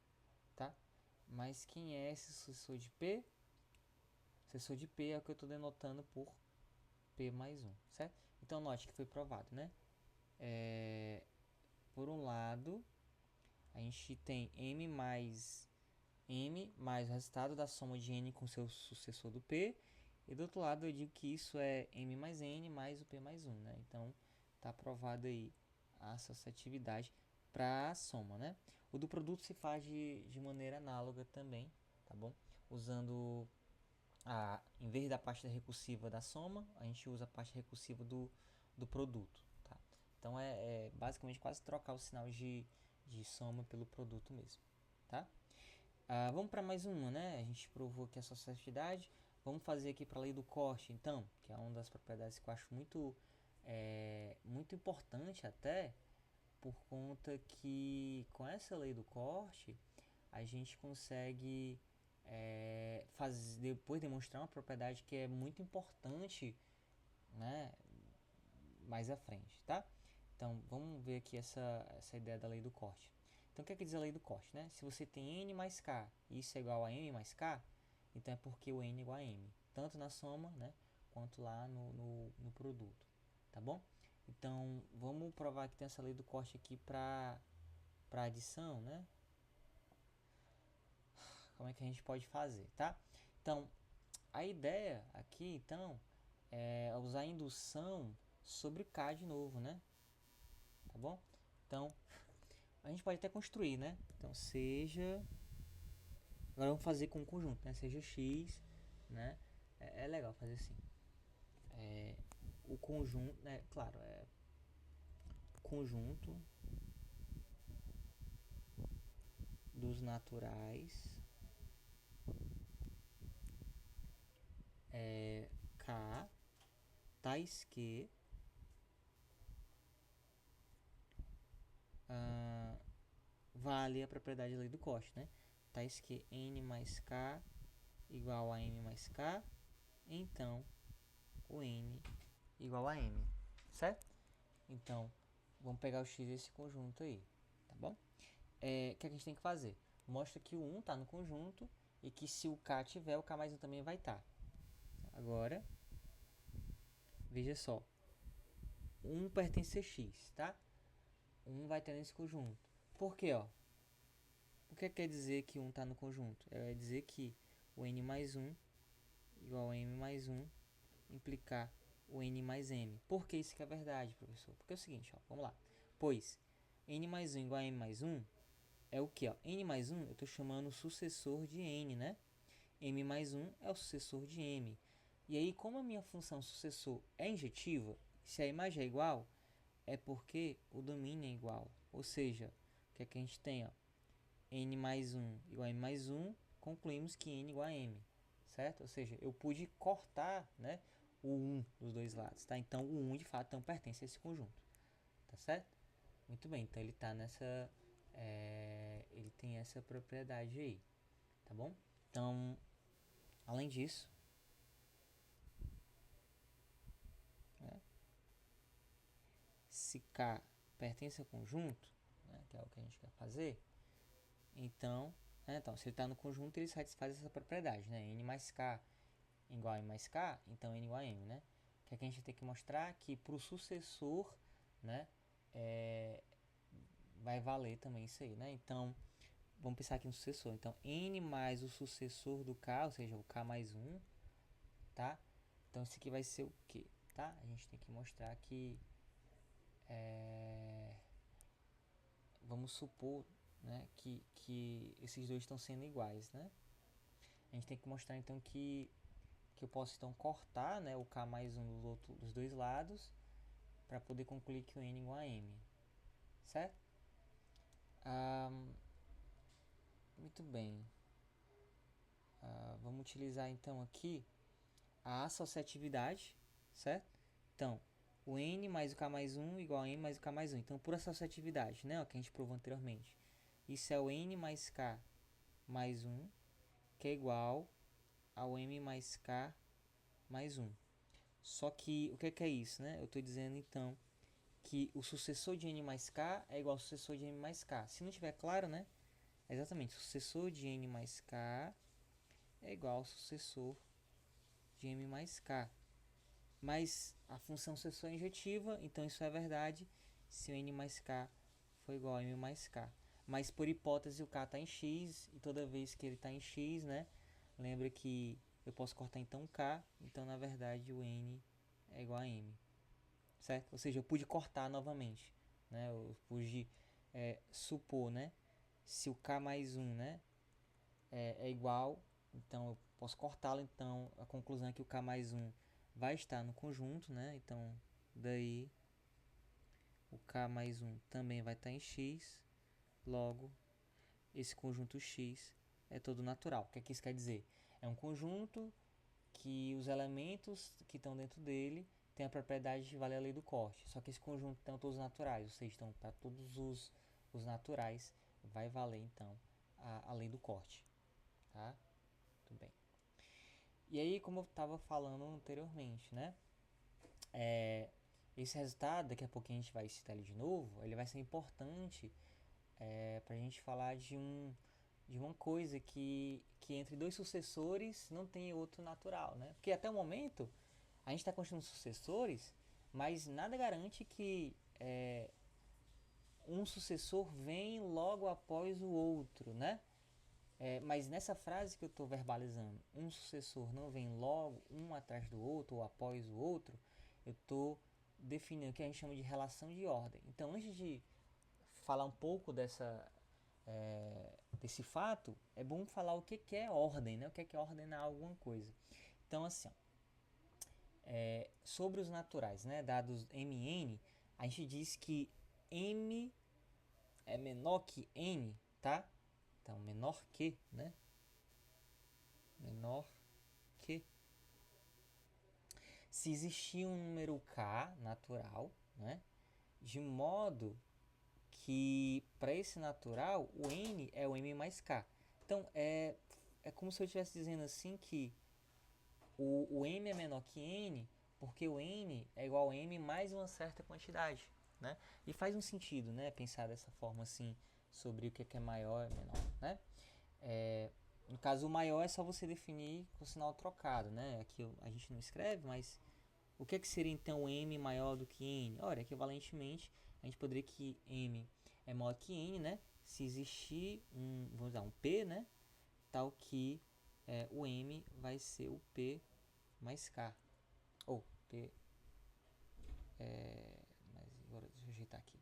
tá? Mas quem é esse sucessor de P? O sucessor de P é o que eu estou denotando por P mais 1, certo? Então note que foi provado, né? Por um lado, a gente tem M mais o resultado da soma de N com seu sucessor do P. E do outro lado eu digo que isso é M mais N mais o P mais 1, né? Então tá provado aí a associatividade para a soma, né? O do produto se faz de maneira análoga também, tá bom? Usando em vez da parte recursiva da soma, a gente usa a parte recursiva do produto, tá? Então é basicamente quase trocar o sinal de soma pelo produto mesmo, tá? Vamos para mais uma, né? A gente provou aqui a associatividade. Vamos fazer aqui para a lei do corte, então, que é uma das propriedades que eu acho muito importante até, por conta que com essa lei do corte a gente consegue depois demonstrar uma propriedade que é muito importante, né, mais à frente, tá? Então vamos ver aqui essa ideia da lei do corte. Então o que quer dizer a lei do corte, né? Se você tem N mais K e isso é igual a M mais K, então é porque o N é igual a M, tanto na soma, né, quanto lá no produto, tá bom? Então vamos provar que tem essa lei do corte aqui para adição, né? Como é que a gente pode fazer, tá? Então a ideia aqui, então, é usar a indução sobre K de novo, né? Tá bom? Então, a gente pode até construir, né? Então, seja... Agora vamos fazer com o conjunto, né? Seja X, né? É legal fazer assim. O conjunto, né? Claro, conjunto dos naturais K tais que vale a propriedade da lei do Cauchy, né? Tais que N mais K igual a M mais K, então o N igual a M, certo? Então, vamos pegar o X desse conjunto aí, tá bom? O que a gente tem que fazer? Mostra que o 1 está no conjunto e que se o K tiver, o K mais 1 também vai estar. Agora, veja só. 1 pertence a X, tá? 1 vai estar nesse conjunto. Por quê, ó? O que quer dizer que 1 está no conjunto? Quer dizer que o N mais 1 igual a M mais 1 implicar o N mais M. Por que isso que é verdade, professor? Porque é o seguinte, ó, vamos lá. Pois N mais 1 igual a M mais 1 é o que? N mais 1 eu estou chamando o sucessor de N, né? M mais 1 é o sucessor de M. E aí, como a minha função sucessor é injetiva, se a imagem é igual, é porque o domínio é igual. Ou seja, o que é que a gente tem? Ó? N mais 1 igual a M mais 1, concluímos que N igual a M, certo? Ou seja, eu pude cortar, né, o 1 dos dois lados, tá? Então, o 1 de fato não pertence a esse conjunto, tá certo? Muito bem, então ele tá nessa... ele tem essa propriedade aí, tá bom? Então, além disso, né, se K pertence ao conjunto, né, que é o que a gente quer fazer, então, se ele está no conjunto, ele satisfaz essa propriedade, né? N mais K igual a M mais K, então N igual a M, né? Que é que a gente tem que mostrar que para o sucessor, né, vai valer também isso aí, né? Então, vamos pensar aqui no sucessor. Então, N mais o sucessor do K, ou seja, o K mais 1, tá? Então, isso aqui vai ser o quê? Tá? A gente tem que mostrar que... vamos supor, né, que esses dois estão sendo iguais, né? A gente tem que mostrar, então, que eu posso, então, cortar, né, o K mais 1 dos dois lados para poder concluir que o N é igual a M, certo? Muito bem. Vamos utilizar, então, aqui a associatividade, certo? Então, o N mais o K mais 1 igual a M mais o K mais 1. Então, por associatividade, né, ó, que a gente provou anteriormente. Isso é o N mais K mais 1, que é igual ao M mais K mais 1. Só que, o que é isso, né? Eu estou dizendo, então, que o sucessor de N mais K é igual ao sucessor de M mais K. Se não tiver claro, né? É exatamente, o sucessor de N mais K é igual ao sucessor de M mais K. Mas a função sucessor é injetiva, então isso é verdade se o N mais K for igual a M mais K. Mas por hipótese o K está em X, e toda vez que ele está em X, né? Lembra que eu posso cortar então o K, então na verdade o N é igual a M. Certo? Ou seja, eu pude cortar novamente, né? Eu pude supor, né? Se o K mais 1, né, é igual, então eu posso cortá-lo, então a conclusão é que o K mais 1 vai estar no conjunto, né? Então, daí o K mais 1 também vai estar em X, logo esse conjunto X é todo natural. O que é que isso quer dizer? É um conjunto que os elementos que estão dentro dele têm a propriedade de valer a lei do corte. Só que esse conjunto estão todos naturais, ou seja, estão para todos os naturais, vai valer então a lei do corte. Tá? Muito bem. E aí, como eu estava falando anteriormente, né? Esse resultado, daqui a pouquinho a gente vai citar ele de novo, ele vai ser importante para a gente falar de uma coisa que entre dois sucessores não tem outro natural, né? Porque até o momento a gente está construindo sucessores, mas nada garante que um sucessor vem logo após o outro, né? Mas nessa frase que eu estou verbalizando, um sucessor não vem logo um atrás do outro ou após o outro, eu estou definindo o que a gente chama de relação de ordem. Então, antes de falar um pouco desse fato, é bom falar o que é ordem, né? O que é ordenar alguma coisa. Então, assim, sobre os naturais, né? Dados Mn, a gente diz que M é menor que N, tá? Então, menor que, né? Menor que. Se existir um número K natural, né? De modo que para esse natural o N é o M mais K. Então, é como se eu estivesse dizendo assim que o M é menor que N porque o N é igual a M mais uma certa quantidade, né? E faz um sentido, né? Pensar dessa forma assim sobre o que é maior e menor, né? No caso, o maior é só você definir com o sinal trocado, né? Aqui a gente não escreve, mas o que seria então M maior do que N? Ora, equivalentemente, a gente poderia que M é maior que N, né? Se existir vamos usar um P, né? Tal que o M vai ser o P mais K. Ou P. Mas agora deixa eu ajeitar aqui.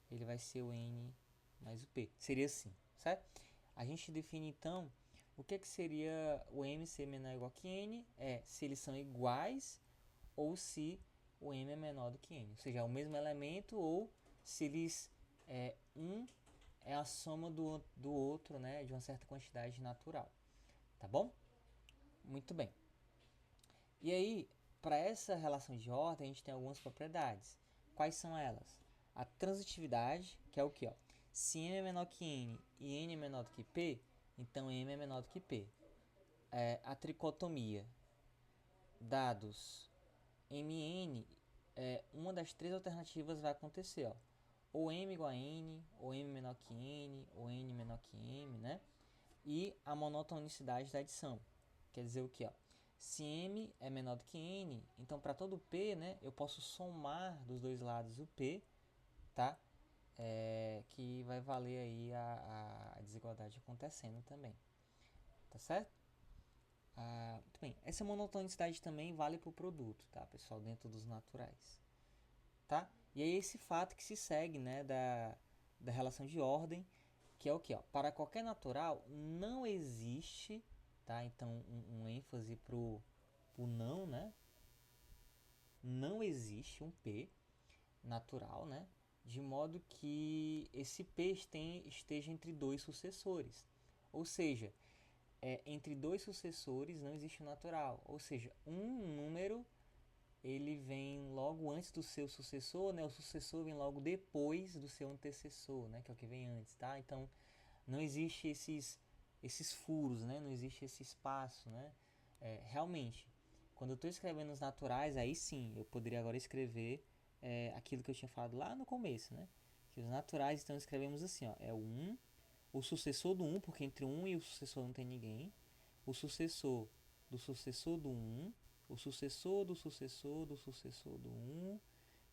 Ele vai ser o N mais o P. Seria assim, certo? A gente define então o que seria o m ser menor ou igual que n, se eles são iguais ou se o m é menor do que n, ou seja, é o mesmo elemento ou se eles um é a soma do outro, né, de uma certa quantidade natural, tá bom? Muito bem. E aí, para essa relação de ordem, a gente tem algumas propriedades. Quais são elas? A transitividade, que é o que? Se m é menor que n e n é menor do que p, então m é menor do que p. A tricotomia. Dados mn, uma das três alternativas vai acontecer. Ou m igual a n, ou m menor que n, ou n menor que m, né? E a monotonicidade da adição. Quer dizer o que? Se m é menor do que n, então para todo p, né, eu posso somar dos dois lados o p, tá? Que vai valer aí a desigualdade acontecendo também. Tá certo? Muito bem. Essa monotonicidade também vale para o produto, tá, pessoal? Dentro dos naturais. Tá? E é esse fato que se segue, né, da relação de ordem, que é o que? Para qualquer natural não existe, tá? Então, um ênfase pro não, né? Não existe um P natural, né? De modo que esse P esteja entre dois sucessores. Ou seja, entre dois sucessores não existe um natural. Ou seja, um número ele vem logo antes do seu sucessor, né? O sucessor vem logo depois do seu antecessor, né? Que é o que vem antes, tá? Então, não existe esses furos, né? Não existe esse espaço, né? Realmente, quando eu estou escrevendo os naturais, aí sim, eu poderia agora escrever aquilo que eu tinha falado lá no começo, né? Que os naturais, então, escrevemos assim, ó. É o 1, o sucessor do 1, porque entre o 1 e o sucessor não tem ninguém. O sucessor do 1, o sucessor do sucessor do sucessor do 1,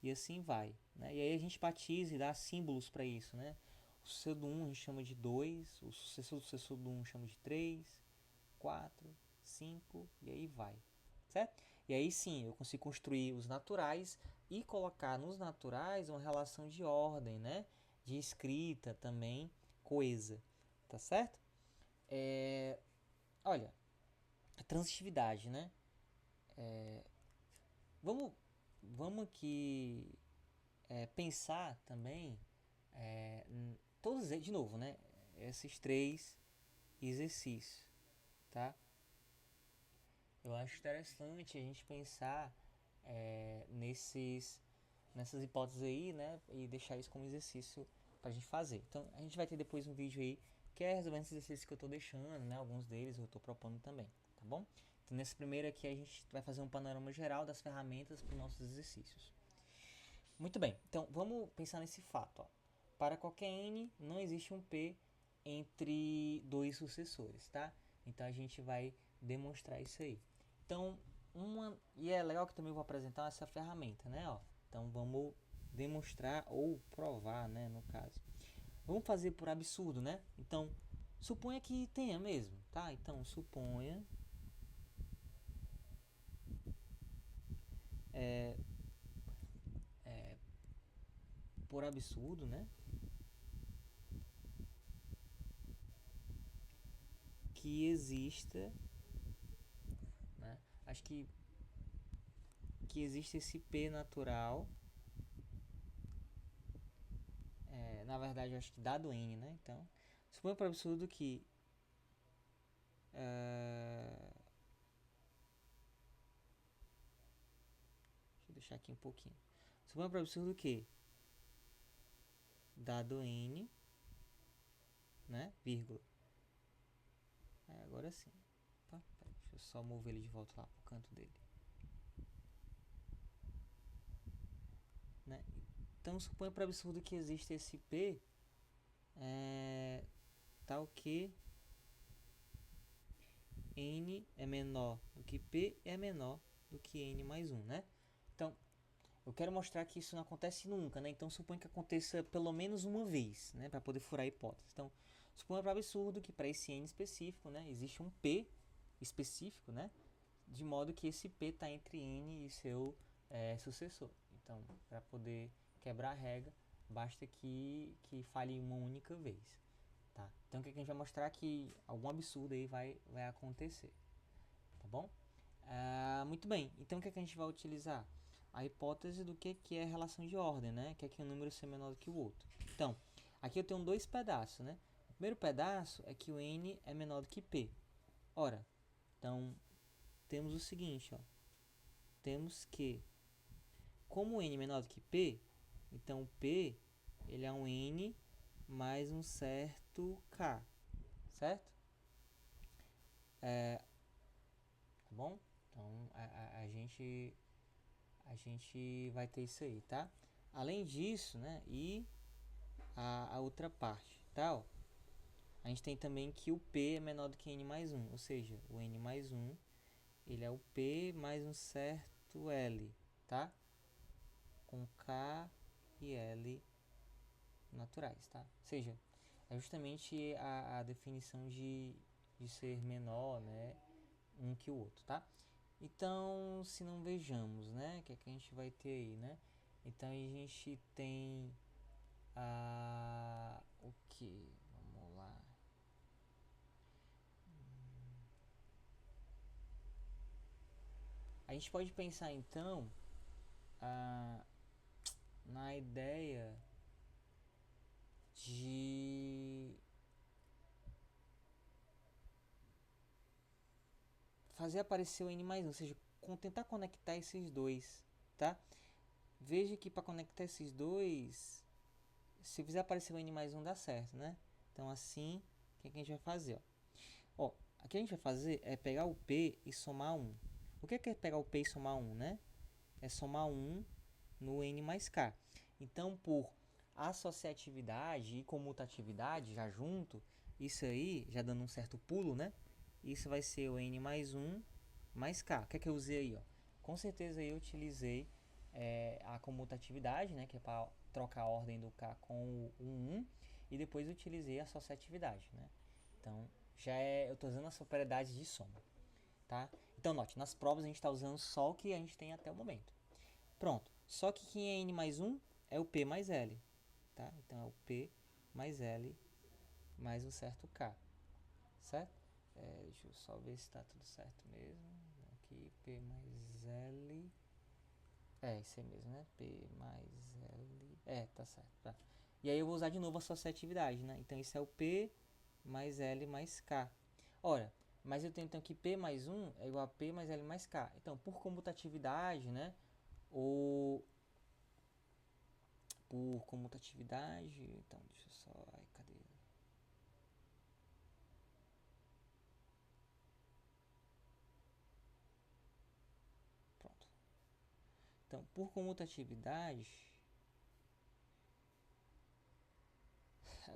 e assim vai, né? E aí a gente batiza e dá símbolos para isso, né? O sucessor do 1 a gente chama de 2, o sucessor do 1 chama de 3, 4, 5, e aí vai, certo? E aí sim, eu consigo construir os naturais e colocar nos naturais uma relação de ordem, né? De escrita também coesa, tá certo? Olha, a transitividade, né? Vamos, vamos aqui pensar também todos de novo, né? Esses três exercícios, tá? Eu acho interessante a gente pensar nessas hipóteses aí, né? E deixar isso como exercício pra gente fazer. Então, a gente vai ter depois um vídeo aí que é resolvendo esses exercícios que eu tô deixando, né? Alguns deles eu tô propondo também, tá bom? Então, nesse primeiro aqui a gente vai fazer um panorama geral das ferramentas para os nossos exercícios. Muito bem, então vamos pensar nesse fato. Para qualquer n, não existe um p entre dois sucessores, tá? Então a gente vai demonstrar isso aí. Então, e é legal que também eu vou apresentar essa ferramenta, né? Então vamos demonstrar ou provar, né? No caso, vamos fazer por absurdo, né? Então, suponha que tenha mesmo, tá? Então, suponha por absurdo, né? Que exista, né? Acho que existe esse P natural. Na verdade, eu acho que dado N, né? Então, suponha por absurdo que deixa eu deixar aqui um pouquinho. Suponha por absurdo que dado N, né? Vírgula. Agora sim. Opa, deixa eu só mover ele de volta lá pro canto dele. Né? Então, suponha por absurdo que existe esse P tal que N é menor do que P é menor do que N mais 1, né? Então, eu quero mostrar que isso não acontece nunca, né? Então, suponha que aconteça pelo menos uma vez, né? Para poder furar a hipótese. Então, suponha para absurdo que para esse N específico, né? Existe um P específico, né? De modo que esse P está entre N e seu sucessor. Então, para poder quebrar a regra, basta que falhe uma única vez, Tá? Então o que a gente vai mostrar que algum absurdo aí vai acontecer, tá bom? Muito bem, então o que a gente vai utilizar? A hipótese do que é relação de ordem, né? Que é que um número ser menor do que o outro. Então, aqui eu tenho dois pedaços, né? O primeiro pedaço é que o n é menor do que p. Ora, então temos o seguinte, ó. Temos que, como o n é menor do que p, então p ele é um n mais um certo k, certo? Tá bom? Então a gente vai ter isso aí, tá? Além disso, né? E a outra parte, tá? Ó, a gente tem também que o p é menor do que n mais 1, ou seja, o n mais 1 ele é o p mais um certo l, tá? Com k e l naturais, tá? Ou seja, é justamente a definição de ser menor, né? Um que o outro, tá? Então, se não vejamos, né? O que é que a gente vai ter aí, né? Então, a gente tem o que? Vamos lá. A gente pode pensar, então, na ideia de fazer aparecer o n mais 1, ou seja, tentar conectar esses dois, tá? Veja que para conectar esses dois, se fizer aparecer o n mais 1 dá certo, né? Então assim, o que a gente vai fazer? Ó, aqui a gente vai fazer é pegar o p e somar 1. O que é pegar o p e somar 1, né? É somar 1 no n mais k. Então, por associatividade e comutatividade já junto, isso aí, já dando um certo pulo, né? Isso vai ser o n mais 1 mais k. O que é que eu usei aí? Ó? Com certeza eu utilizei a comutatividade, né? Que é para trocar a ordem do k com o 1. E depois eu utilizei a associatividade, né? Então, eu estou usando as propriedades de soma. Tá? Então, note, nas provas a gente está usando só o que a gente tem até o momento. Pronto. Só que quem é n mais 1 é o p mais l. Tá? Então, é o p mais l mais um certo k. Certo? Deixa eu só ver se está tudo certo mesmo. Aqui, p mais l. Isso aí mesmo, né? P mais l. Tá certo. Tá. E aí eu vou usar de novo a associatividade, né? Então, isso é o p mais l mais k. Ora, mas eu tenho então que p mais 1 é igual a p mais l mais k. Então, por comutatividade, né? Ou por comutatividade, então deixa eu só, cadê? Pronto. Então, por comutatividade,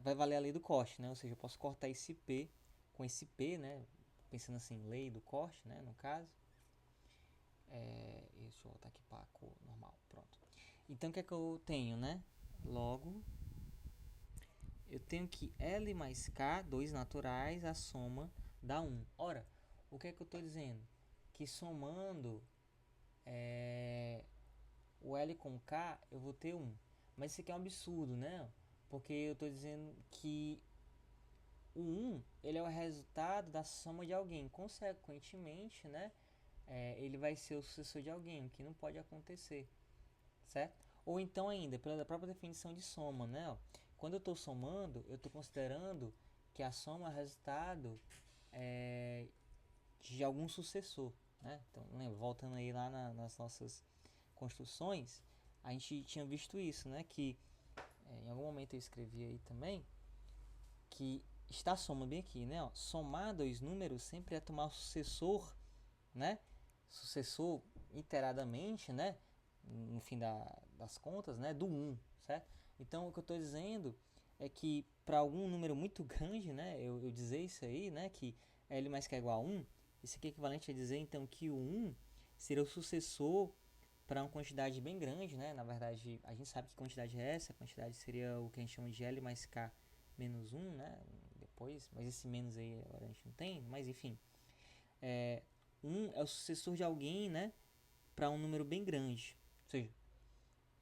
vai valer a lei do corte, né? Ou seja, eu posso cortar esse p com esse p, né? Pensando assim, lei do corte, né? No caso. Deixa eu voltar aqui para a cor normal. Pronto. Então, o que é que eu tenho, né? Logo, eu tenho que L mais K, dois naturais, a soma dá 1. Ora, o que é que eu estou dizendo? Que somando o L com K, eu vou ter 1. Mas isso aqui é um absurdo, né? Porque eu estou dizendo que o 1 ele é o resultado da soma de alguém. Consequentemente, né? Ele vai ser o sucessor de alguém, o que não pode acontecer, certo? Ou então ainda, pela própria definição de soma, né? Ó, quando eu estou somando, eu estou considerando que a soma é resultado de algum sucessor, né? Então, lembra, voltando aí lá nas nossas construções, a gente tinha visto isso, né? Que em algum momento eu escrevi aí também que está a soma bem aqui, né? Ó, somar dois números sempre é tomar o sucessor, né? Sucessor iteradamente, né? No fim das contas, né? Do 1, certo? Então, o que eu estou dizendo é que para algum número muito grande, né? Eu dizer isso aí, né? Que L mais K é igual a 1, isso aqui é equivalente a dizer, então, que o 1 seria o sucessor para uma quantidade bem grande, né? Na verdade, a gente sabe que quantidade é essa. A quantidade seria o que a gente chama de L mais K menos 1, né? Depois, mas esse menos aí agora a gente não tem, mas enfim. 1 é o sucessor de alguém, né? Para um número bem grande. Ou seja,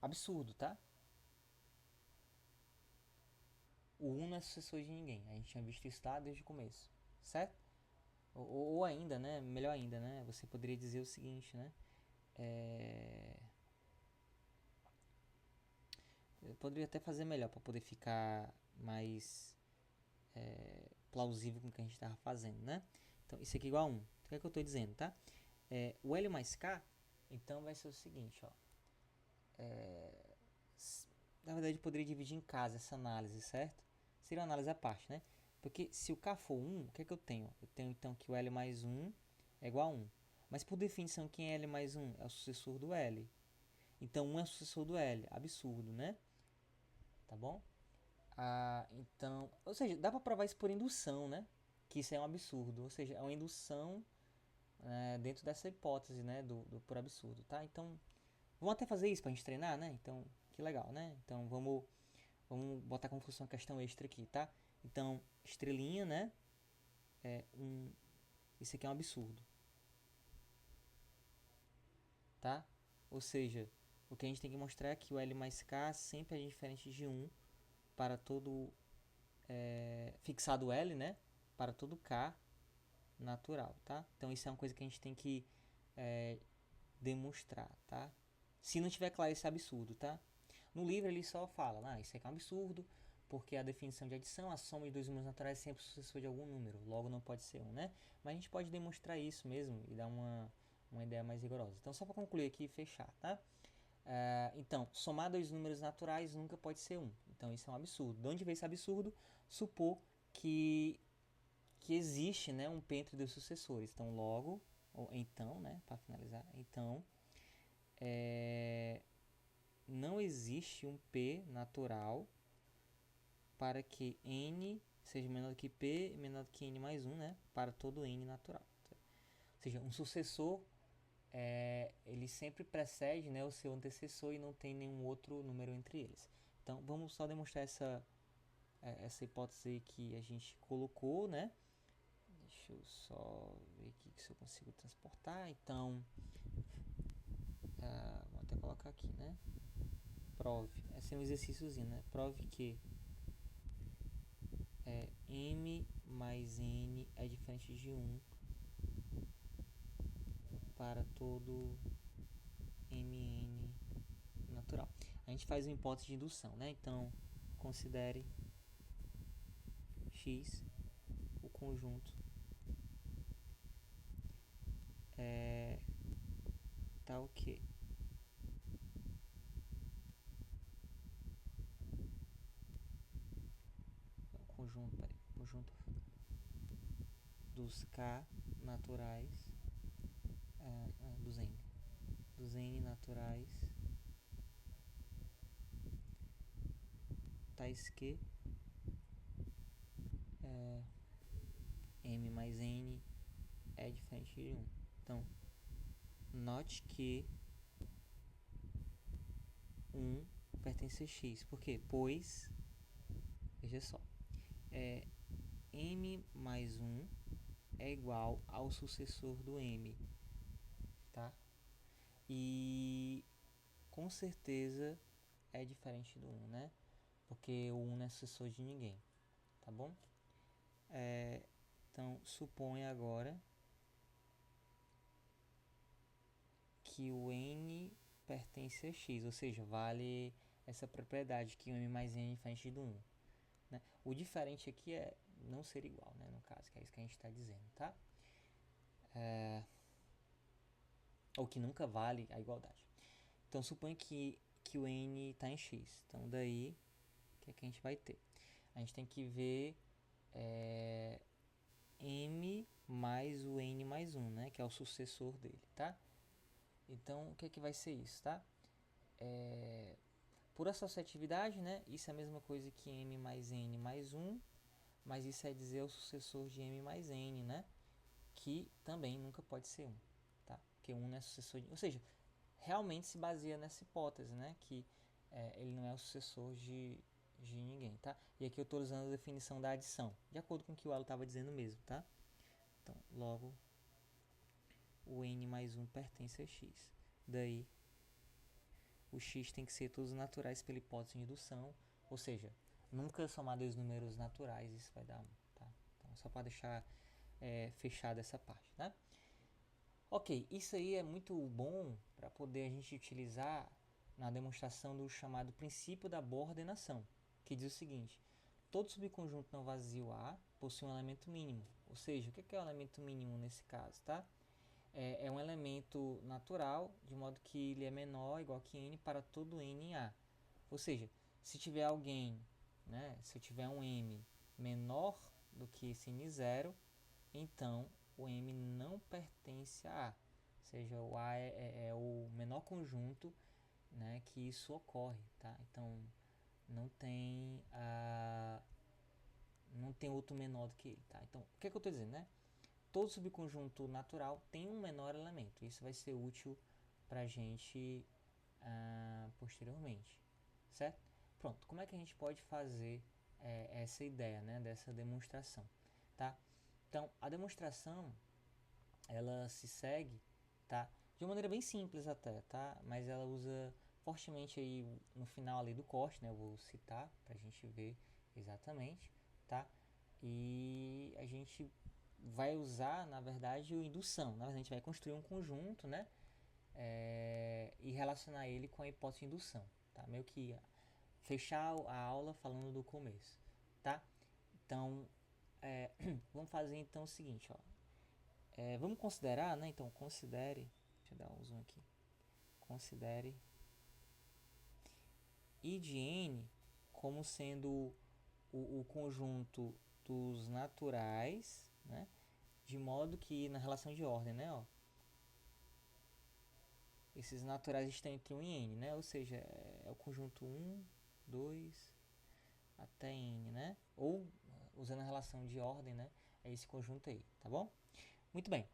absurdo, tá? o 1 não é sucessor de ninguém. A gente tinha visto isso lá desde o começo, certo? Ou ainda, né? Melhor ainda, né? Você poderia dizer o seguinte, né? Eu poderia até fazer melhor para poder ficar mais plausível com o que a gente estava fazendo, né? Então, isso aqui é igual a 1. O que é que eu estou dizendo, tá? O L mais K, então vai ser o seguinte, ó. Na verdade, eu poderia dividir em casa essa análise, certo? Seria uma análise à parte, né? Porque se o K for 1, o que é que eu tenho? Eu tenho então que o L mais 1 é igual a 1. Mas por definição, quem é L mais 1? É o sucessor do L. Então 1 é o sucessor do L. Absurdo, né? Tá bom? Então, ou seja, dá para provar isso por indução, né? Que isso é um absurdo. Ou seja, é uma indução dentro dessa hipótese, né? Do por absurdo, tá? Então, vamos até fazer isso pra gente treinar, né? Então, que legal, né? Então, vamos botar como função uma questão extra aqui, tá? Então, estrelinha, né? Isso aqui é um absurdo, tá? Ou seja, o que a gente tem que mostrar é que o L mais K sempre é diferente de 1 para todo fixado L, né? Para todo K natural, tá? Então, isso é uma coisa que a gente tem que demonstrar, tá? Se não tiver claro esse absurdo, tá? No livro ele só fala, isso aqui é um absurdo, porque a definição de adição, a soma de dois números naturais é sempre sucessor de algum número, logo não pode ser 1, né? Mas a gente pode demonstrar isso mesmo e dar uma ideia mais rigorosa. Então, só para concluir aqui e fechar, tá? Então, somar dois números naturais nunca pode ser 1. Então, isso é um absurdo. De onde veio esse absurdo? Supor que existe, né, um P entre dois sucessores. Então, logo, ou então, né, para finalizar, então, não existe um P natural para que N seja menor do que P e menor do que N mais 1, né, para todo N natural. Ou seja, um sucessor, ele sempre precede, né, o seu antecessor e não tem nenhum outro número entre eles. Então, vamos só demonstrar essa hipótese que a gente colocou, né? Deixa eu só ver aqui se eu consigo transportar. Então, vou até colocar aqui, né? Prove. Esse é um exercíciozinho, né? Prove que M mais N é diferente de 1 para todo Mn natural. A gente faz uma hipótese de indução, né? Então, considere X o conjunto tal que conjunto dos K naturais dos N naturais tais que M mais N é diferente de 1. Então, note que 1 pertence a X. Por quê? Pois, veja só, M mais 1 é igual ao sucessor do M, tá? E com certeza é diferente do 1, né? Porque o 1 não é sucessor de ninguém, tá bom? Então, suponha agora que o N pertence a X, ou seja, vale essa propriedade que o M mais N é diferente do 1. Né? O diferente aqui é não ser igual, né? No caso, que é isso que a gente está dizendo, tá? Ou que nunca vale a igualdade. Então, suponha que o N está em X. Então, daí, o que é que a gente vai ter? A gente tem que ver M mais o N mais 1, né? Que é o sucessor dele, tá? Então, o que é que vai ser isso, tá? Por associatividade, né? Isso é a mesma coisa que M mais N mais 1, mas isso é dizer o sucessor de M mais N, né? Que também nunca pode ser 1, tá? Porque 1 não é sucessor de... Ou seja, realmente se baseia nessa hipótese, né? Que ele não é o sucessor de ninguém, tá? E aqui eu estou usando a definição da adição, de acordo com o que o Elo estava dizendo mesmo, tá? Então, logo, o N mais 1 pertence a X. Daí, o X tem que ser todos naturais pela hipótese de indução, ou seja, Nunca somar dois números naturais, isso vai dar 1, tá? Então, só para deixar fechada essa parte, tá? Ok, isso aí é muito bom para poder a gente utilizar na demonstração do chamado princípio da boa ordenação, que diz o seguinte: todo subconjunto não vazio A possui um elemento mínimo. Ou seja, o que é o elemento mínimo nesse caso, tá? É um elemento natural, de modo que ele é menor ou igual que n para todo n em A. Ou seja, se tiver alguém, né, se eu tiver um m menor do que esse n0, então o m não pertence a A. Ou seja, o A é o menor conjunto, né, que isso ocorre, tá? Então não tem não tem outro menor do que ele, tá? Então o que eu estou dizendo, né? Todo subconjunto natural tem um menor elemento. Isso vai ser útil para a gente posteriormente, certo? Pronto, como é que a gente pode fazer essa ideia, né, dessa demonstração, tá? Então, a demonstração, ela se segue, tá? De uma maneira bem simples até, tá? Mas ela usa fortemente aí no final ali do corte, né? Eu vou citar pra gente ver exatamente, tá? E a gente vai usar, na verdade, o indução. Na verdade, a gente vai construir um conjunto, né? E relacionar ele com a hipótese de indução, tá? Meio que fechar a aula falando do começo, tá? Então, vamos fazer então o seguinte, ó. Vamos considerar, né? Então, considere, deixa eu dar um zoom aqui. Considere I de n como sendo o conjunto dos naturais, né? De modo que na relação de ordem, né? Ó, esses naturais estão entre 1 e n, né? Ou seja, é o conjunto 1, 2 até n, né? Ou, usando a relação de ordem, né? É esse conjunto aí, tá bom? Muito bem.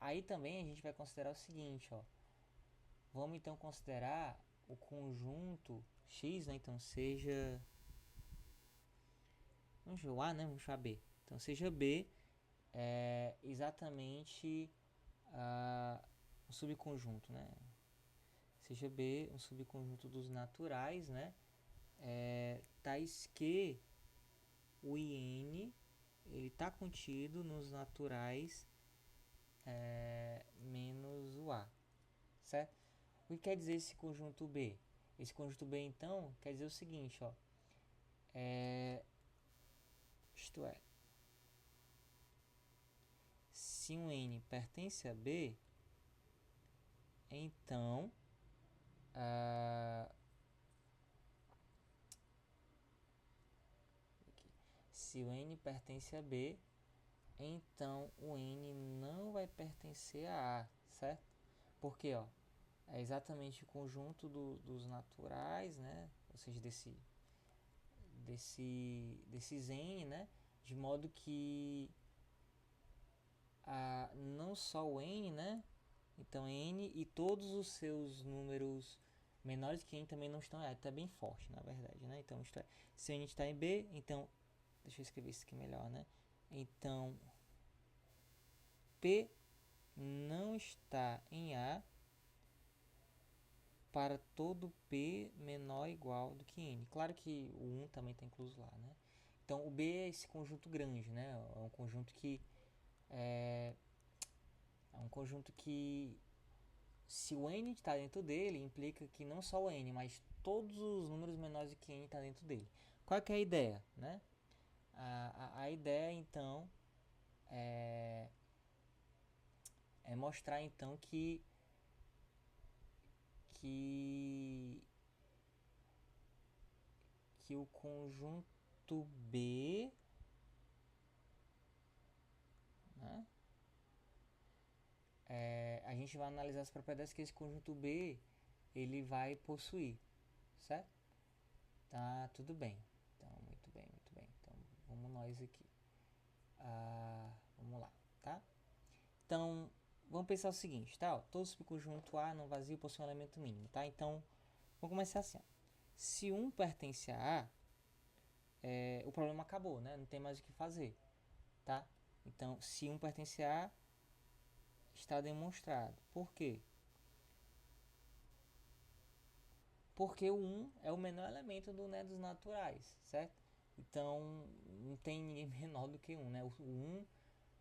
Aí também a gente vai considerar o seguinte, ó. Vamos então considerar o conjunto x, né? Então seja... Vamos chamar A, né? Vamos chamar B. Então seja B exatamente um subconjunto, né? Seja B um subconjunto dos naturais, né? Tais que o IN ele está contido nos naturais menos o A, certo? O que quer dizer esse conjunto B? Esse conjunto B, então, quer dizer o seguinte, ó. Isto é, se um N pertence a B, então se o N pertence a B, então o N não vai pertencer a A, certo? Porque, ó, é exatamente o conjunto dos naturais, né? Ou seja, desses N, né? De modo que não só o N, né? Então N e todos os seus números menores que N também não estão em A. Está bem forte, na verdade, né? Então, isto é, se N está em B, então... Deixa eu escrever isso aqui melhor, né? Então, P não está em A para todo P menor ou igual do que N. Claro que o 1 também está incluso lá, né? Então, o B é esse conjunto grande, né? É um conjunto que... se o N está dentro dele, implica que não só o N, mas todos os números menores do que N está dentro dele. Qual que é a ideia, né? A ideia, então, é mostrar, então, que o conjunto B, né? A gente vai analisar as propriedades que esse conjunto B ele vai possuir, certo? Tá, tudo bem. Então, muito bem, muito bem. Então, vamos nós aqui. Vamos lá, tá? Então, vamos pensar o seguinte, tá? Ó, todo subconjunto A não vazio possui um elemento mínimo, tá? Então, vamos começar assim, ó. Se um pertence a A, o problema acabou, né? Não tem mais o que fazer, tá? Então, se um pertence a A, está demonstrado. Por quê? Porque o 1 é o menor elemento dos naturais, certo? Então, não tem ninguém menor do que 1, né? O 1,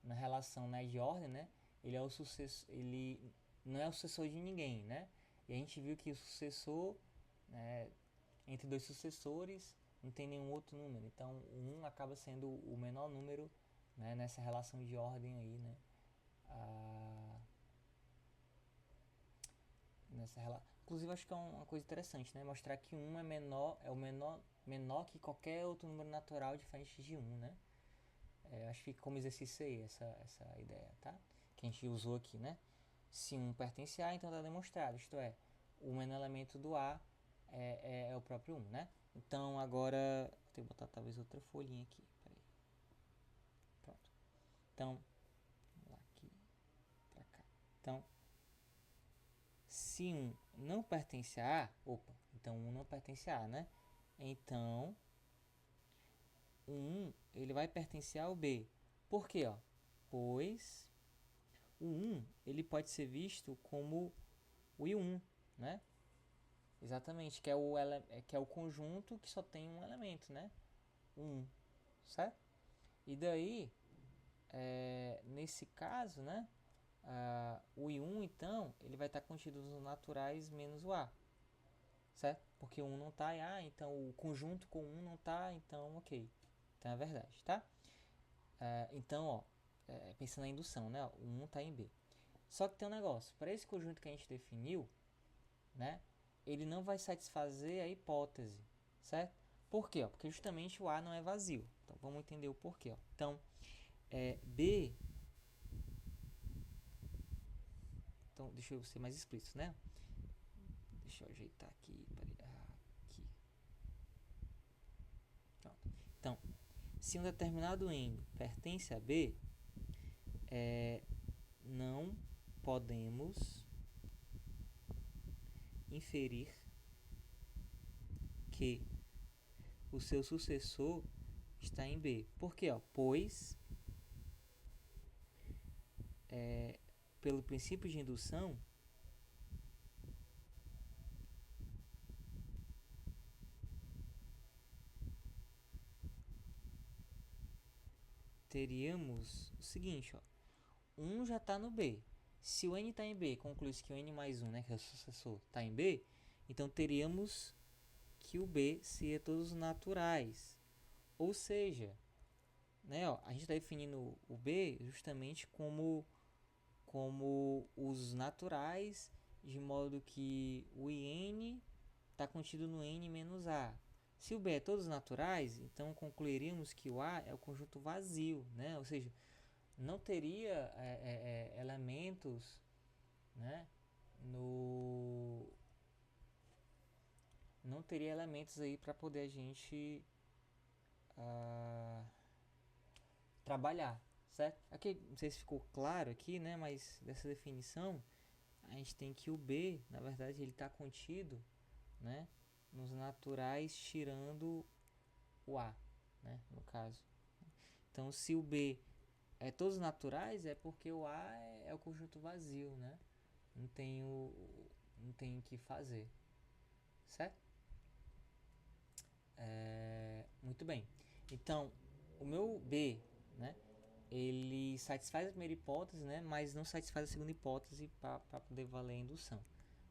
na relação, né, de ordem, né? Ele é o sucessor, ele não é o sucessor de ninguém, né? E a gente viu que o sucessor, né, entre dois sucessores, não tem nenhum outro número. Então, o 1 acaba sendo o menor número, né, nessa relação de ordem aí, né? Inclusive, acho que é uma coisa interessante, né? Mostrar que 1 é o menor que qualquer outro número natural diferente de 1, né? Acho que fica como exercício aí essa ideia, tá? Que a gente usou aqui, né? Se 1 pertence a A, então está demonstrado. Isto é, o menor elemento do A é o próprio 1, né? Então, agora... Vou ter que botar talvez outra folhinha aqui. Peraí. Pronto. Então, vamos lá aqui, pra cá. Então, se 1 não pertence a A... Opa, então 1 não pertence a A, né? Então, o 1 ele vai pertencer ao B. Por quê? Ó? Pois o 1 ele pode ser visto como o I1, né? Exatamente, que é o conjunto que só tem um elemento, né? 1, certo? E daí, nesse caso, né? O I1, então, ele vai estar contido nos naturais menos o A, certo? Porque o 1 não está em A, então o conjunto com 1 não está, então ok. Então é verdade, tá? Então, ó, pensando na indução, né? O 1 está em B. Só que tem um negócio, para esse conjunto que a gente definiu, né? Ele não vai satisfazer a hipótese, certo? Por quê? Ó? Porque justamente o A não é vazio. Então vamos entender o porquê. Ó. Então, B... Então, deixa eu ser mais explícito, né? Deixa eu ajeitar aqui. Aqui. Pronto. Então, se um determinado N pertence a B, não podemos inferir que o seu sucessor está em B. Por quê? Ó? Pois, pelo princípio de indução, teríamos o seguinte, ó. 1 já está no B. Se o N está em B, conclui-se que o N mais 1, né, que é o sucessor, está em B, então teríamos que o B seria todos naturais. Ou seja, né, ó, a gente está definindo o B justamente como os naturais, de modo que o IN está contido no N menos A. Se o B é todos naturais, então concluiríamos que o A é o conjunto vazio, né? Ou seja, não teria elementos, né, não teria elementos aí para poder a gente trabalhar, certo? Aqui, não sei se ficou claro aqui, né, mas dessa definição a gente tem que o B, na verdade, ele está contido, né, nos naturais tirando o A, né, no caso. Então, se o B é todos naturais, é porque o A é o conjunto vazio, né? Não tem o que fazer, certo? Muito bem. Então, o meu B, né? Ele satisfaz a primeira hipótese, né? Mas não satisfaz a segunda hipótese para poder valer a indução,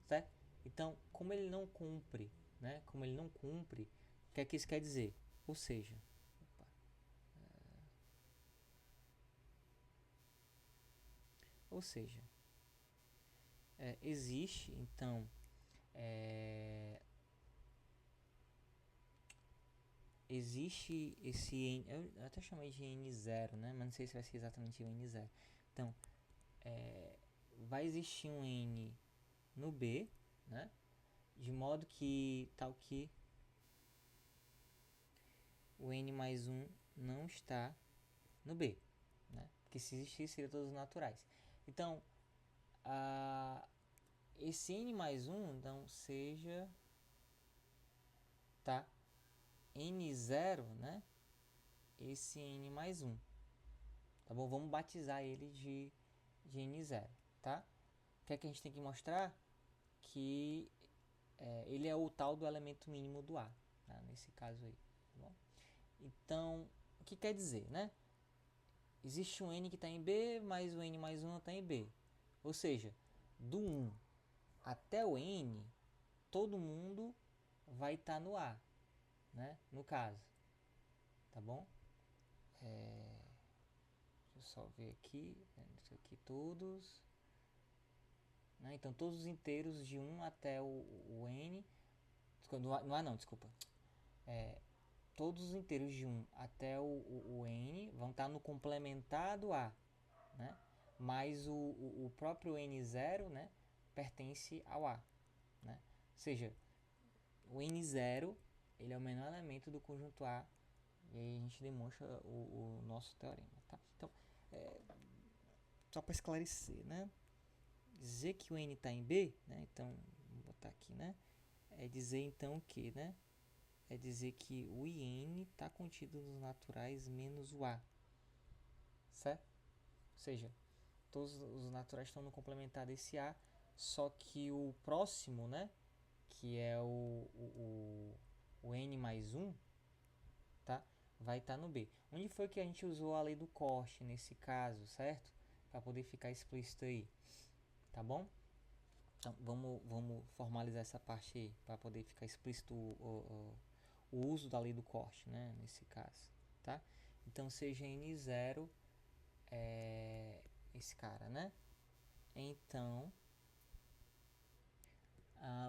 certo? Então, como ele não cumpre, né? Como ele não cumpre, o que é que isso quer dizer? Ou seja, existe, então, existe esse N, eu até chamei de N0, né? Mas não sei se vai ser exatamente o N0. Então, vai existir um N no B, né? De modo que tal que o N mais 1 não está no B, né? Porque se existisse, seria todos naturais. Então, esse N mais 1, então, seja, tá? N0, né? Esse N mais 1. Tá bom? Vamos batizar ele de N0, tá? O que é que a gente tem que mostrar? Que ele é o tal do elemento mínimo do A, tá? Nesse caso aí, tá bom? Então, o que quer dizer, né? Existe um n que está em B, mas o n mais 1 não está em B. Ou seja, do 1 até o n, todo mundo vai estar no A, né? No caso, tá bom? Deixa eu só ver aqui, isso aqui todos, né? Então todos os inteiros de 1 até o n, no A não, desculpa. Todos os inteiros de 1 até o n vão estar no complementado A, né? Mas o próprio n0, né, pertence ao A, né? Ou seja, o n0 ele é o menor elemento do conjunto A, e aí a gente demonstra o nosso teorema, tá? Então, só para esclarecer, né? Dizer que o n está em B, né? Então, vou botar aqui, né? É dizer então que, né? É dizer que o IN está contido nos naturais menos o A, certo? Ou seja, todos os naturais estão no complementar desse A, só que o próximo, né? Que é o N mais 1, tá? Vai estar no B. Onde foi que a gente usou a lei do corte nesse caso, certo? Para poder ficar explícito aí, tá bom? Então, vamos formalizar essa parte aí, para poder ficar explícito o uso da lei do corte, né? Nesse caso, tá? Então, seja N0 esse cara, né? Então,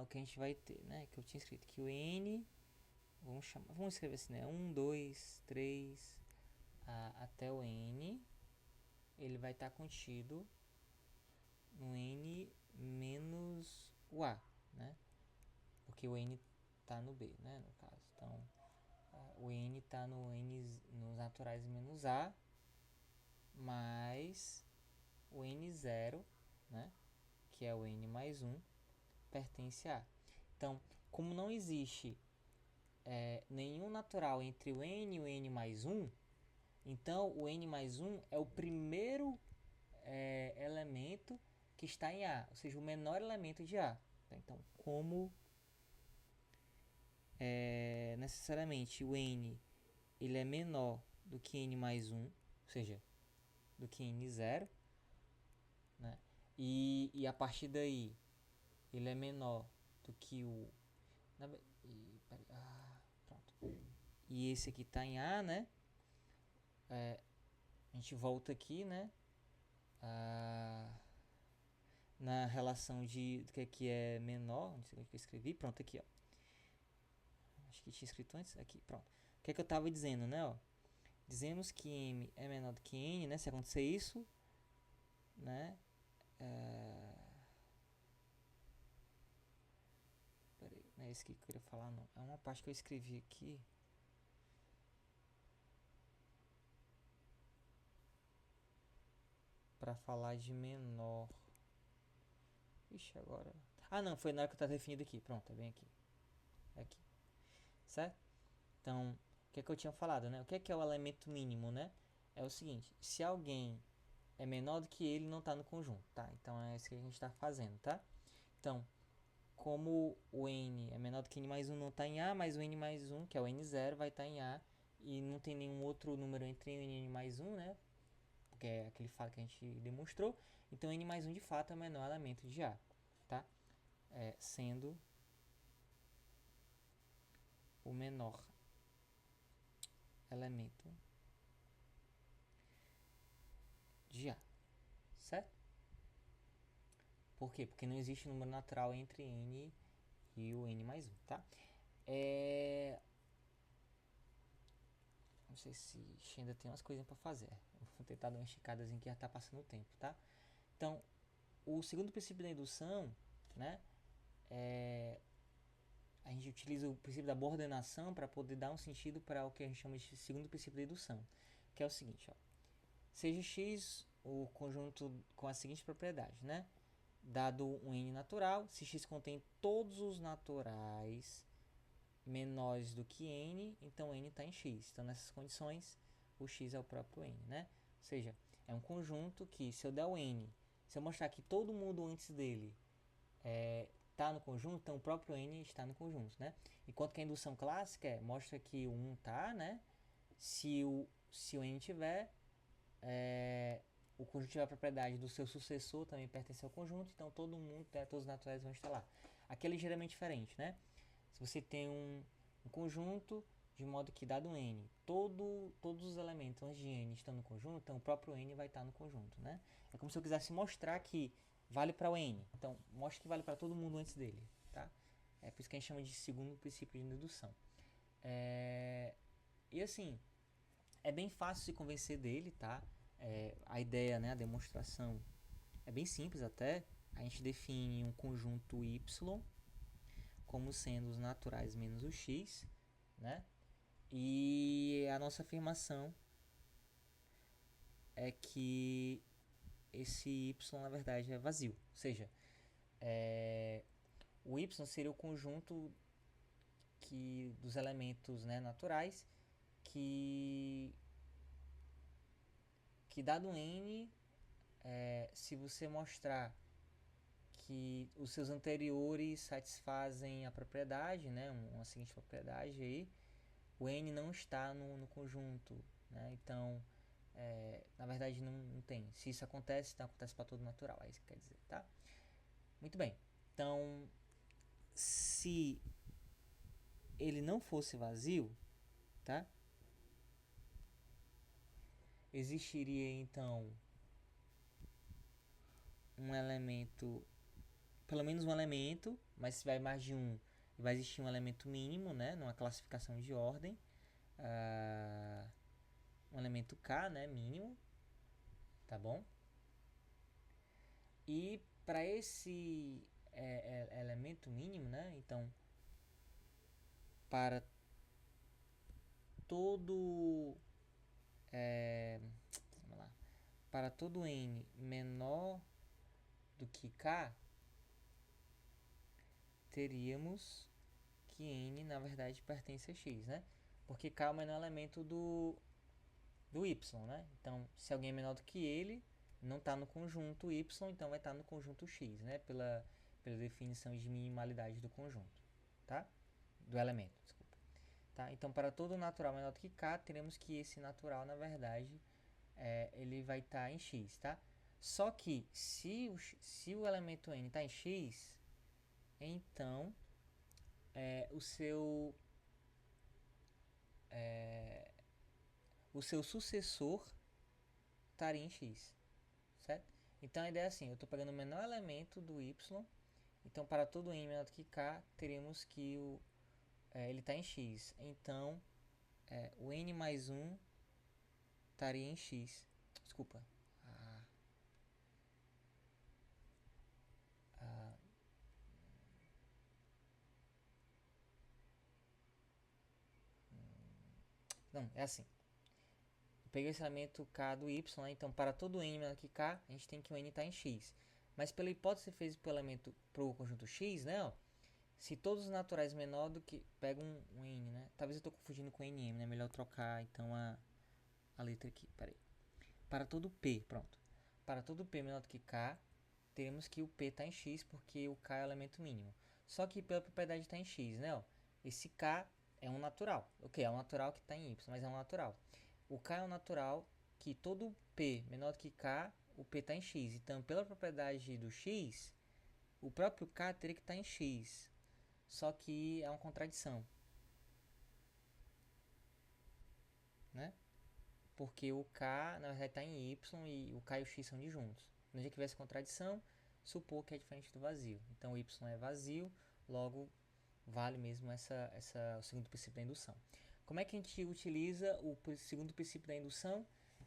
o que a gente vai ter, né? Que eu tinha escrito que o N, vamos escrever assim, né? 1, 2, 3, até o N, ele vai estar contido no N menos o A, né? Porque o N está no B, né? No caso, então, o N está nos naturais menos A, mais o N0, né? Que é o N mais 1, pertence a. Então, como não existe nenhum natural entre o N e o N mais 1, então o N mais 1 é o primeiro elemento que está em A, ou seja, o menor elemento de A. Então, como necessariamente o N ele é menor do que N mais 1, ou seja, do que N0, né? E a partir daí ele é menor do que o... pronto. E esse aqui está em A, né? A gente volta aqui, né? Na relação de do que é menor, não sei o que eu escrevi, pronto, aqui, ó. Acho que tinha escrito antes, aqui, pronto. O que é que eu estava dizendo, né, ó? Dizemos que M é menor do que N, né? Se acontecer isso, né? Peraí, não é isso que eu queria falar, não. É uma parte que eu escrevi aqui. Pra falar de menor. Ixi, agora... não, foi na hora que eu tava definido aqui. Pronto, é bem aqui. É aqui. Certo? Então, o que é que eu tinha falado, né? O que é o elemento mínimo, né? É o seguinte, se alguém é menor do que ele, não está no conjunto, tá? Então, é isso que a gente está fazendo, tá? Então, como o n é menor do que n mais 1 não está em A, mas o n mais 1, que é o n0, vai estar em A, e não tem nenhum outro número entre n e n mais 1, né? Porque é aquele fato que a gente demonstrou. Então, n mais 1 de fato é o menor elemento de A, tá? Sendo o menor elemento de A, certo? Por quê? Porque não existe número natural entre n e o n mais 1, tá? Não sei se ainda tem umas coisinhas para fazer. Vou tentar dar uma esticadazinha que já tá passando o tempo, tá? Então, o segundo princípio da indução, né? A gente utiliza o princípio da ordenação para poder dar um sentido para o que a gente chama de segundo princípio da indução, que é o seguinte, ó. Seja x o conjunto com a seguinte propriedade, né? Dado um n natural, se x contém todos os naturais menores do que n, então n está em x. Então, nessas condições, o x é o próprio n, né? Ou seja, é um conjunto que, se eu der o n, se eu mostrar que todo mundo antes dele está no conjunto, então o próprio n está no conjunto, né? Enquanto que a indução clássica mostra que o 1 tá, né? Se o n tiver, o conjunto tiver a propriedade do seu sucessor, também pertence ao conjunto, então todo mundo, todos os naturais vão estar lá. Aqui é ligeiramente diferente, né? Se você tem um conjunto, de modo que, dado n, todos os elementos antes de n estão no conjunto, então o próprio n vai estar no conjunto, né? É como se eu quisesse mostrar que vale para o n, então mostra que vale para todo mundo antes dele, tá? É por isso que a gente chama de segundo princípio de indução. E assim, é bem fácil se convencer dele, tá? A ideia, né, a demonstração é bem simples até. A gente define um conjunto y como sendo os naturais menos o x, né? E a nossa afirmação é que esse y na verdade é vazio, ou seja, o y seria o conjunto dos elementos, né, naturais que dado n, se você mostrar que os seus anteriores satisfazem a propriedade, né, uma seguinte propriedade aí, o n não está no conjunto, né? Então, na verdade não tem. Se isso acontece, então acontece para todo natural, é isso que quer dizer, tá? Muito bem. Então, se ele não fosse vazio, tá? Existiria então um elemento, pelo menos um elemento, mas se vai mais de um, vai existir um elemento mínimo, né, numa classificação de ordem, um elemento k, né, mínimo, tá bom? E para esse elemento mínimo, né, então para todo vamos lá, para todo n menor do que k, teríamos que n na verdade pertence a x, né? Porque k é o menor elemento do y, né? Então, se alguém é menor do que ele, não está no conjunto y, então vai estar no conjunto x, né? Pela definição de minimalidade do conjunto, tá? Do elemento, desculpa. Tá? Então, para todo natural menor do que k, teremos que esse natural, na verdade, ele vai estar em x, tá? Só que, se o elemento n está em x, então, o seu sucessor estaria em x, certo? Então, a ideia é assim, eu estou pegando o menor elemento do y, então, para todo n menor do que k, teremos que ele está em x. Então, o n mais 1 estaria em x. Desculpa. Não, é assim. Eu peguei esse elemento k do y, né? Então para todo n menor que k, a gente tem que o n estar em x. Mas pela hipótese que você fez pro conjunto x, né? Ó, se todos os naturais menor do que... Pega um n, né? Talvez eu estou confundindo com nm, né? Melhor trocar então a letra aqui. Peraí. Para todo p, pronto. Para todo p menor do que k, teremos que o p está em x, porque o k é o elemento mínimo. Só que pela propriedade está em x, né? Ó, esse k é um natural. Ok, é um natural que está em y, mas é um natural. O k é um natural que todo p menor do que k, o p está em x. Então, pela propriedade do x, o próprio k teria que estar em x. Só que é uma contradição, né? Porque o k, na verdade, está em y e o k e o x são disjuntos. No dia que tivesse contradição, supor que é diferente do vazio. Então, o y é vazio, logo vale mesmo o segundo princípio da indução. Como é que a gente utiliza o segundo princípio da indução?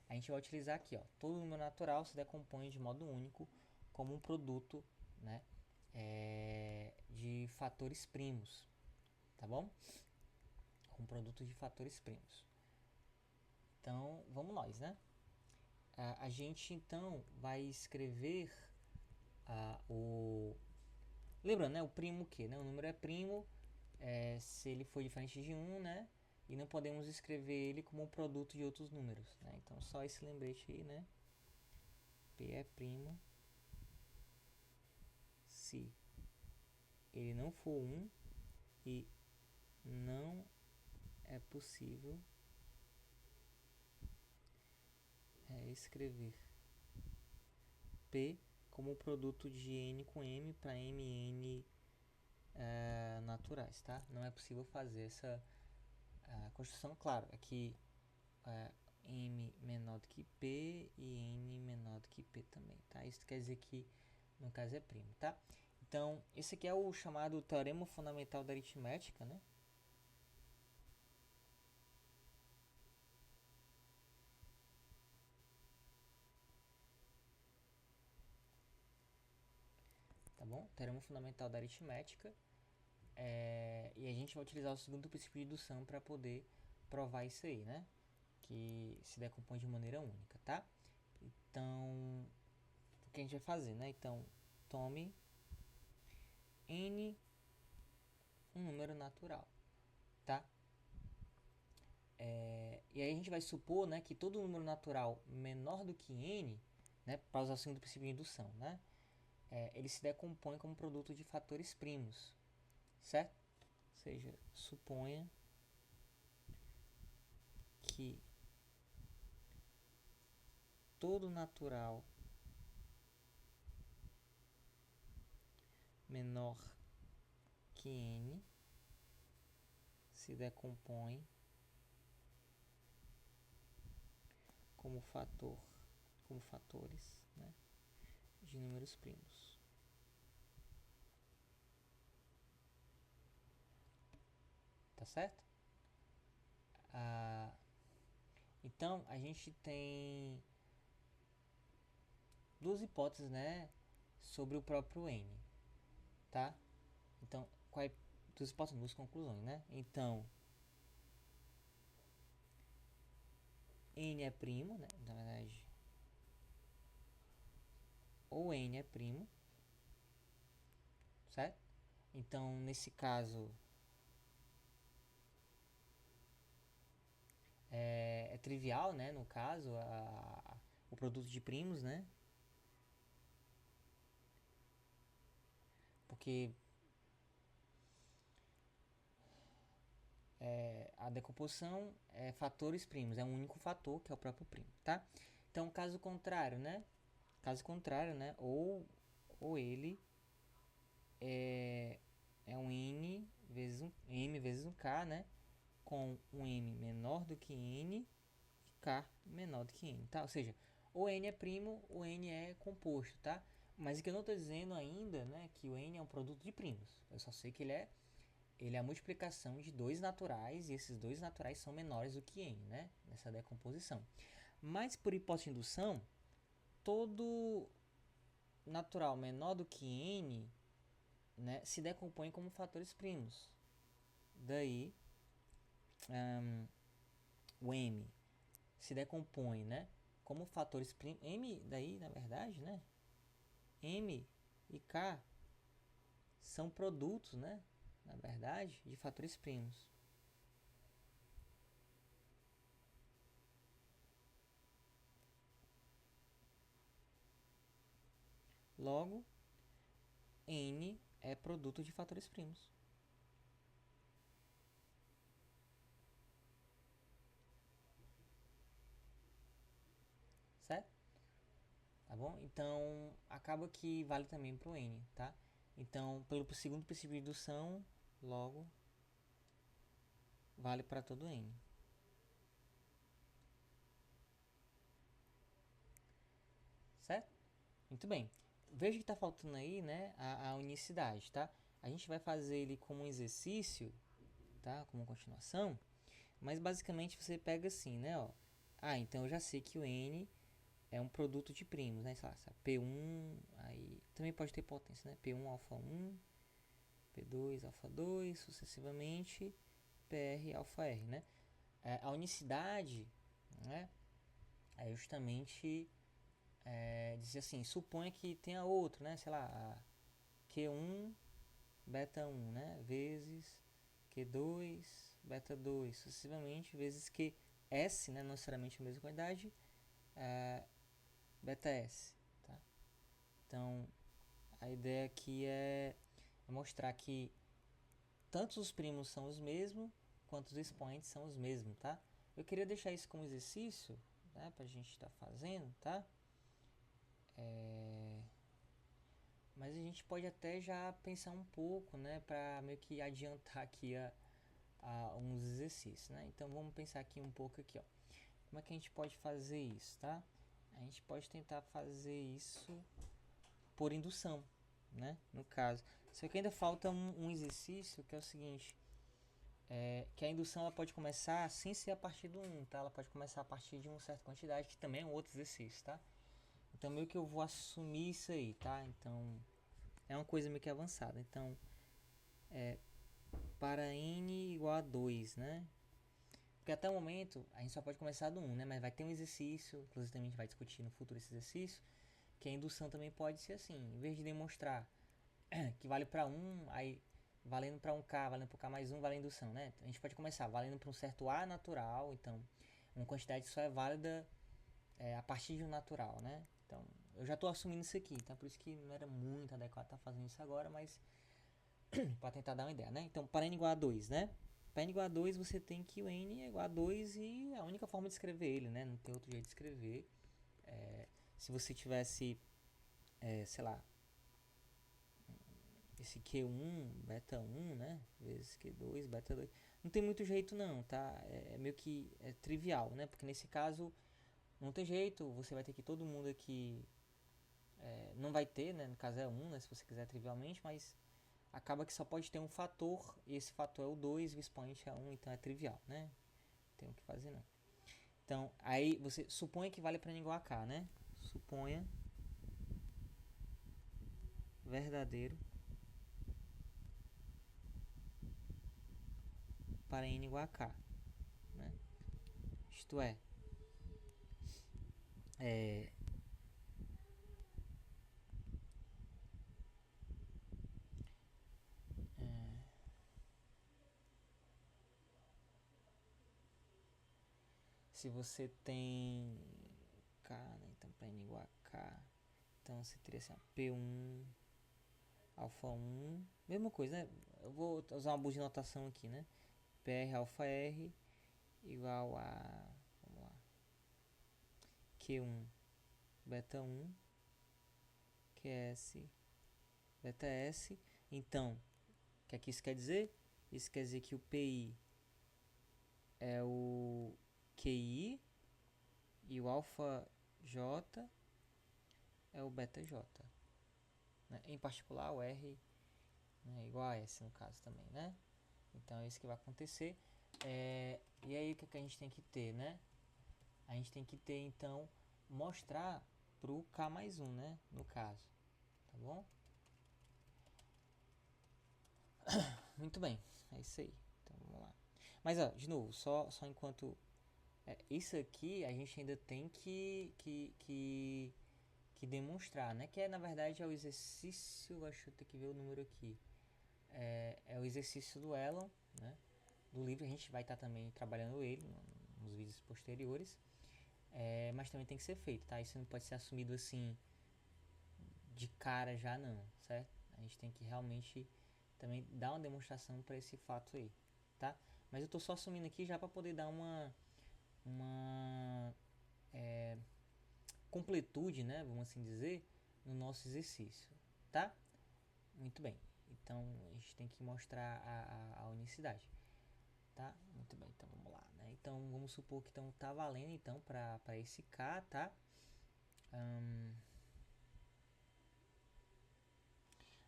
A gente vai utilizar aqui, ó, todo número natural se decompõe de modo único como um produto, né, de fatores primos, tá bom? Um produto de fatores primos. Então, vamos nós, né? A gente, então, vai escrever Lembrando, né? O primo que, né? O número é primo se ele for diferente de 1, né? E não podemos escrever ele como um produto de outros números, né? Então, só esse lembrete aí, né? P é primo se ele não for 1 e não é possível escrever P como produto de N com M para Mn naturais, tá? Não é possível fazer essa construção. Claro, aqui M menor do que P e N menor do que P também, tá? Isso quer dizer que no caso é primo, tá? Então, esse aqui é o chamado teorema fundamental da aritmética, né? Tá bom? Teorema fundamental da aritmética. E a gente vai utilizar o segundo princípio de indução para poder provar isso aí, né? Que se decompõe de maneira única, tá? Então, o que a gente vai fazer, né? Então, tome N um número natural, tá? E aí a gente vai supor, né, que todo número natural menor do que N, né, para usar o segundo princípio de indução, né? Ele se decompõe como produto de fatores primos, certo? Ou seja, suponha que todo natural menor que N se decompõe como fatores, né, de números primos. Tá certo? Então a gente tem duas hipóteses, né, sobre o próprio N, tá? Então, duas hipóteses, duas conclusões, né? Então, N é primo, né? Na verdade, ou N é primo, certo? Então, nesse caso, é trivial, né? No caso, o produto de primos, né? Porque a decomposição é fatores primos, é um único fator que é o próprio primo, tá? Então, caso contrário, né? Ou ele é um N vezes um M vezes um K, né? Com um M menor do que N e K menor do que N, tá? Ou seja, ou N é primo ou N é composto, tá? Mas o que eu não estou dizendo ainda, né, que o N é um produto de primos. Eu só sei que ele é a multiplicação de dois naturais e esses dois naturais são menores do que N, né? Nessa decomposição. Mas por hipótese de indução, todo natural menor do que N, né, se decompõe como fatores primos. Daí, o M se decompõe, né, como fatores primos. M daí, na verdade, né, M e K são produtos, né, na verdade, de fatores primos. Logo, N é produto de fatores primos. Certo? Tá bom? Então, acaba que vale também para o N, tá? Então, pelo segundo princípio de indução, logo, vale para todo N. Certo? Muito bem. Veja que está faltando aí, né, a unicidade, tá? A gente vai fazer ele como um exercício, tá? Como continuação. Mas basicamente você pega assim, né, ó. Então eu já sei que o N é um produto de primos, né? Sei lá, P1, aí também pode ter potência, né? P1 alfa 1, P2 alfa 2, sucessivamente, PR alfa R, né? A unicidade, né, é justamente dizer assim, suponha que tenha outro, né? Sei lá, a Q1 beta 1, né? Vezes Q2 beta 2, sucessivamente, vezes QS, né? Não necessariamente a mesma quantidade, beta S, tá? Então, a ideia aqui é é mostrar que tanto os primos são os mesmos, quanto os expoentes são os mesmos, tá? Eu queria deixar isso como exercício, né, pra gente estar fazendo, tá? Mas a gente pode até já pensar um pouco, né, para meio que adiantar aqui a uns exercícios, né? Então vamos pensar aqui um pouco aqui, ó. Como é que a gente pode fazer isso, tá? A gente pode tentar fazer isso por indução, né? No caso, só que ainda falta um exercício que é o seguinte, que a indução ela pode começar sem ser a partir do 1, tá? Ela pode começar a partir de uma certa quantidade, que também é um outro exercício, tá? Então meio que eu vou assumir isso aí, tá? Então é uma coisa meio que avançada. Então para n igual a 2, né? Porque até o momento a gente só pode começar do 1, né? Mas vai ter um exercício, inclusive também a gente vai discutir no futuro esse exercício, que a indução também pode ser assim, em vez de demonstrar que vale para 1, aí valendo para 1k, valendo para k mais 1, vale a indução, né? A gente pode começar valendo para um certo a natural, então uma quantidade só é válida a partir de um natural, né? Então eu já estou assumindo isso aqui, então por isso que não era muito adequado estar fazendo isso agora, mas para tentar dar uma ideia, né? Então para n igual a 2, né? Para n igual a 2 você tem que o n é igual a 2 e a única forma de escrever ele, né? Não tem outro jeito de escrever. Se você tivesse, sei lá, esse Q1, beta 1, né? Vezes Q2, beta 2. Não tem muito jeito não, tá? É meio que trivial, né? Porque nesse caso não tem jeito, você vai ter que todo mundo aqui... não vai ter, né? No caso é 1, né? Se você quiser trivialmente, mas acaba que só pode ter um fator, e esse fator é o 2, o expoente é 1, então é trivial, né? Não tem o que fazer não. Então, aí você suponha que vale para n igual a k, né? Suponha verdadeiro para n igual a k, né? Isto é se você tem k, né? Então para n igual a k, então você teria assim, ó, P1 alfa 1, mesma coisa, né? Eu vou usar uma de notação aqui, né? PR alfa R igual a, vamos lá, Q1 beta 1 QS beta S. Então, o que é que isso quer dizer? Isso quer dizer que o PI é o QI e o alfa J é o beta J, né? Em particular o R, né, igual a S no caso também, né? Então é isso que vai acontecer. E aí o que, que a gente tem que ter, né? A gente tem que ter então mostrar pro K mais 1, né? No caso, tá bom? Muito bem, é isso aí. Então vamos lá. Mas ó, de novo, só enquanto isso aqui a gente ainda tem que demonstrar, né? Que na verdade é o exercício, acho que eu tenho que ver o número aqui. É o exercício do Elon, né? Do livro, a gente vai estar também trabalhando ele nos vídeos posteriores. Mas também tem que ser feito, tá? Isso não pode ser assumido assim de cara já não, certo? A gente tem que realmente também dar uma demonstração para esse fato aí, tá? Mas eu tô só assumindo aqui já para poder dar uma completude, né? Vamos assim dizer, no nosso exercício, tá? Muito bem. Então a gente tem que mostrar a unicidade, tá? Muito bem. Então vamos lá, né? Então vamos supor que então tá valendo então para esse K, tá?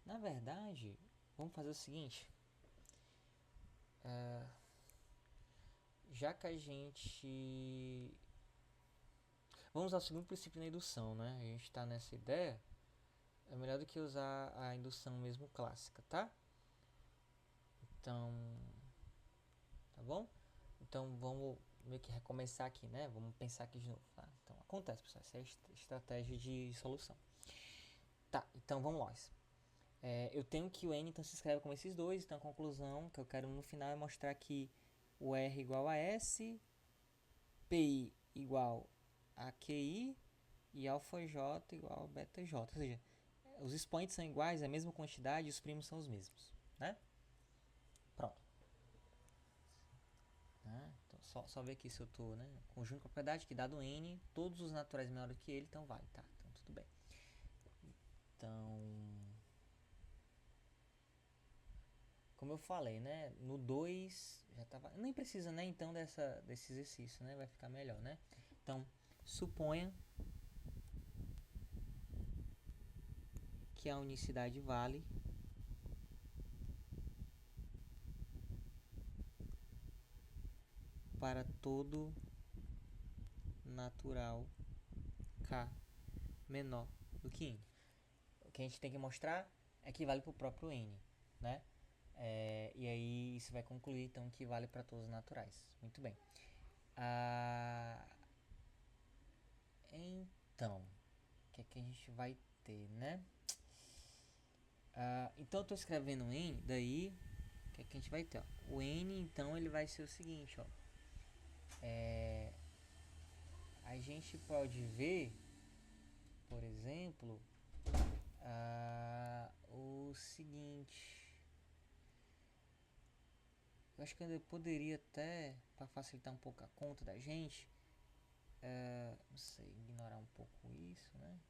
Na verdade, vamos fazer o seguinte. Já que a gente... Vamos usar o segundo princípio na indução, né? A gente está nessa ideia. É melhor do que usar a indução mesmo clássica, tá? Então... Tá bom? Então vamos meio que recomeçar aqui, né? Vamos pensar aqui de novo, tá? Então acontece, pessoal. Essa é a estratégia de solução. Tá, então vamos lá. Eu tenho que o N então se escreve como esses dois. Então a conclusão que eu quero no final é mostrar que o R igual a S, PI igual a QI e alfa J igual a beta J. Ou seja, os expoentes são iguais, a mesma quantidade, e os primos são os mesmos, né? Pronto. Então, só ver aqui se eu tô, né? Conjunto de propriedade que dado n, todos os naturais menores que ele, então vale, tá? Então tudo bem. Então, como eu falei, né? No 2 já tava, nem precisa, né? Então desse exercício, né? Vai ficar melhor, né? Então, suponha que a unicidade vale para todo natural k menor do que n. O que a gente tem que mostrar é que vale para o próprio n, né? E aí isso vai concluir então que vale para todos os naturais. Muito bem. Então, o que é que a gente vai ter, né? Então eu estou escrevendo n, daí o que é que a gente vai ter? Ó? O n então ele vai ser o seguinte, ó. A gente pode ver, por exemplo, o seguinte. Eu acho que eu poderia até, para facilitar um pouco a conta da gente, não sei, ignorar um pouco isso, né?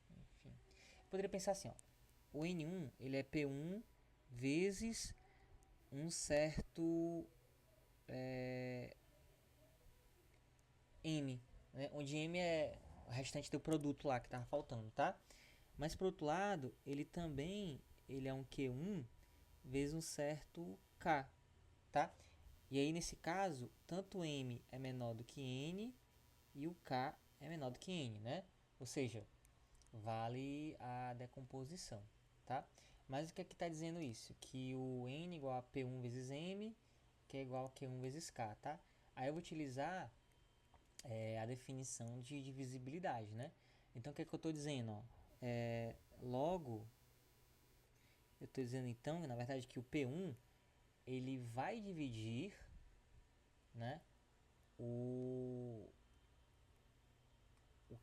Enfim, eu poderia pensar assim, ó. O N1 ele é P1 vezes um certo M, né? Onde M é o restante do produto lá que tava faltando, tá? Mas por outro lado, ele é um Q1 vezes um certo K, tá? E aí nesse caso, tanto M é menor do que N e o K é menor do que N, né? Ou seja, vale a decomposição, tá? Mas o que é que está dizendo isso? Que o N é igual a P1 vezes M, que é igual a Q1 vezes K, tá? Aí eu vou utilizar a definição de divisibilidade, né? Então o que é que eu estou dizendo? Ó? Logo, eu estou dizendo então, na verdade, que o P1 ele vai dividir, né, o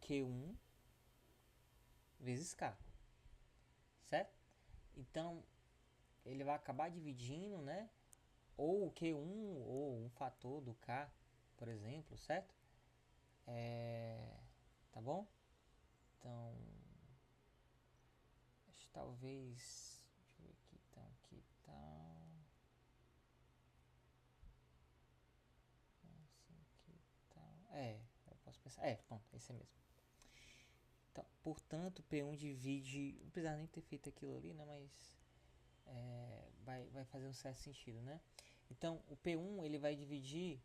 Q1 vezes K, certo? Então, ele vai acabar dividindo, né, ou o Q1 ou um fator do K, por exemplo, certo? Tá bom? Então, acho que talvez, deixa eu ver aqui, então, aqui tá, assim, aqui tá, eu posso pensar, pronto, esse é mesmo. Então, portanto, P1 divide, não precisava nem ter feito aquilo ali, né, mas vai fazer um certo sentido, né? Então, o P1 ele vai dividir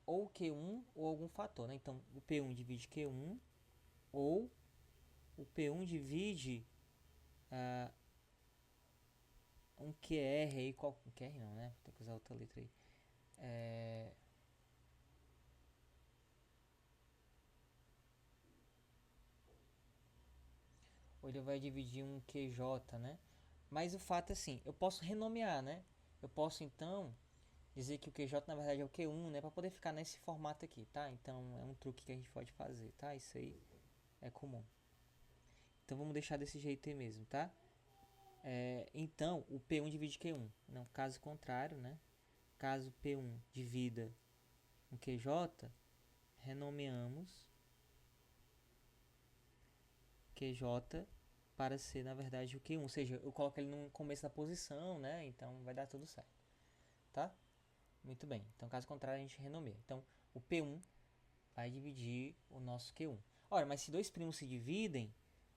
ou Q1 ou algum fator, né? Então, o P1 divide Q1 ou o P1 divide um QR aí, qual QR não, né? Tem que usar outra letra aí. Ou ele vai dividir um QJ, né? Mas o fato é assim, eu posso renomear, né? Eu posso então dizer que o QJ na verdade é o Q1, né? Para poder ficar nesse formato aqui, tá? Então é um truque que a gente pode fazer, tá? Isso aí é comum. Então vamos deixar desse jeito aí mesmo, tá? Então o P1 divide Q1. Não, caso contrário, né? Caso P1 divida um QJ, renomeamos QJ para ser na verdade o Q1. Ou seja, eu coloco ele no começo da posição, né? Então vai dar tudo certo, tá? Muito bem. Então caso contrário a gente renomeia. Então o P1 vai dividir o nosso Q1. Ora, mas se dois primos se dividem,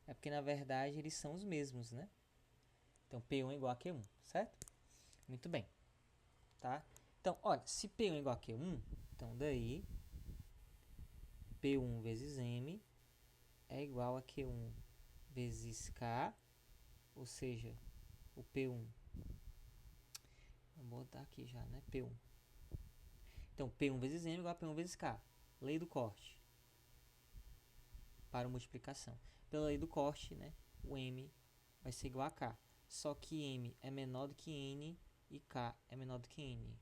é porque na verdade eles são os mesmos, né? Então P1 é igual a Q1, certo? Muito bem, tá? Então, olha, se P1 é igual a Q1, então daí P1 vezes M é igual a Q1 vezes K, ou seja, o P1, vou botar aqui já, né? P1. Então, P1 vezes M é igual a P1 vezes K. Lei do corte. Para multiplicação. Pela lei do corte, né? O M vai ser igual a K. Só que M é menor do que N e K é menor do que N.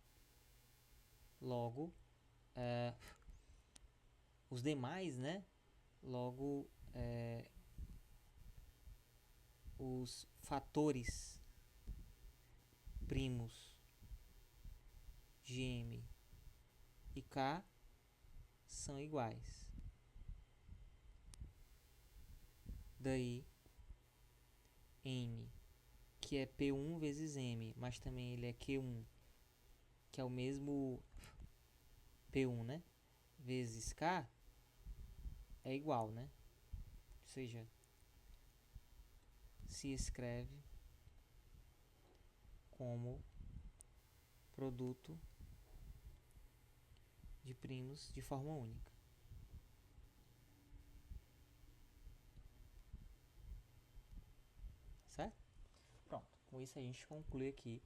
Logo, os demais, né? Logo, os fatores primos de M e K são iguais. Daí N, que é P1 vezes M, mas também ele é Q1, que é o mesmo P1, né? Vezes K, é igual, né? Ou seja, se escreve como produto de primos de forma única. Certo? Pronto, com isso a gente conclui aqui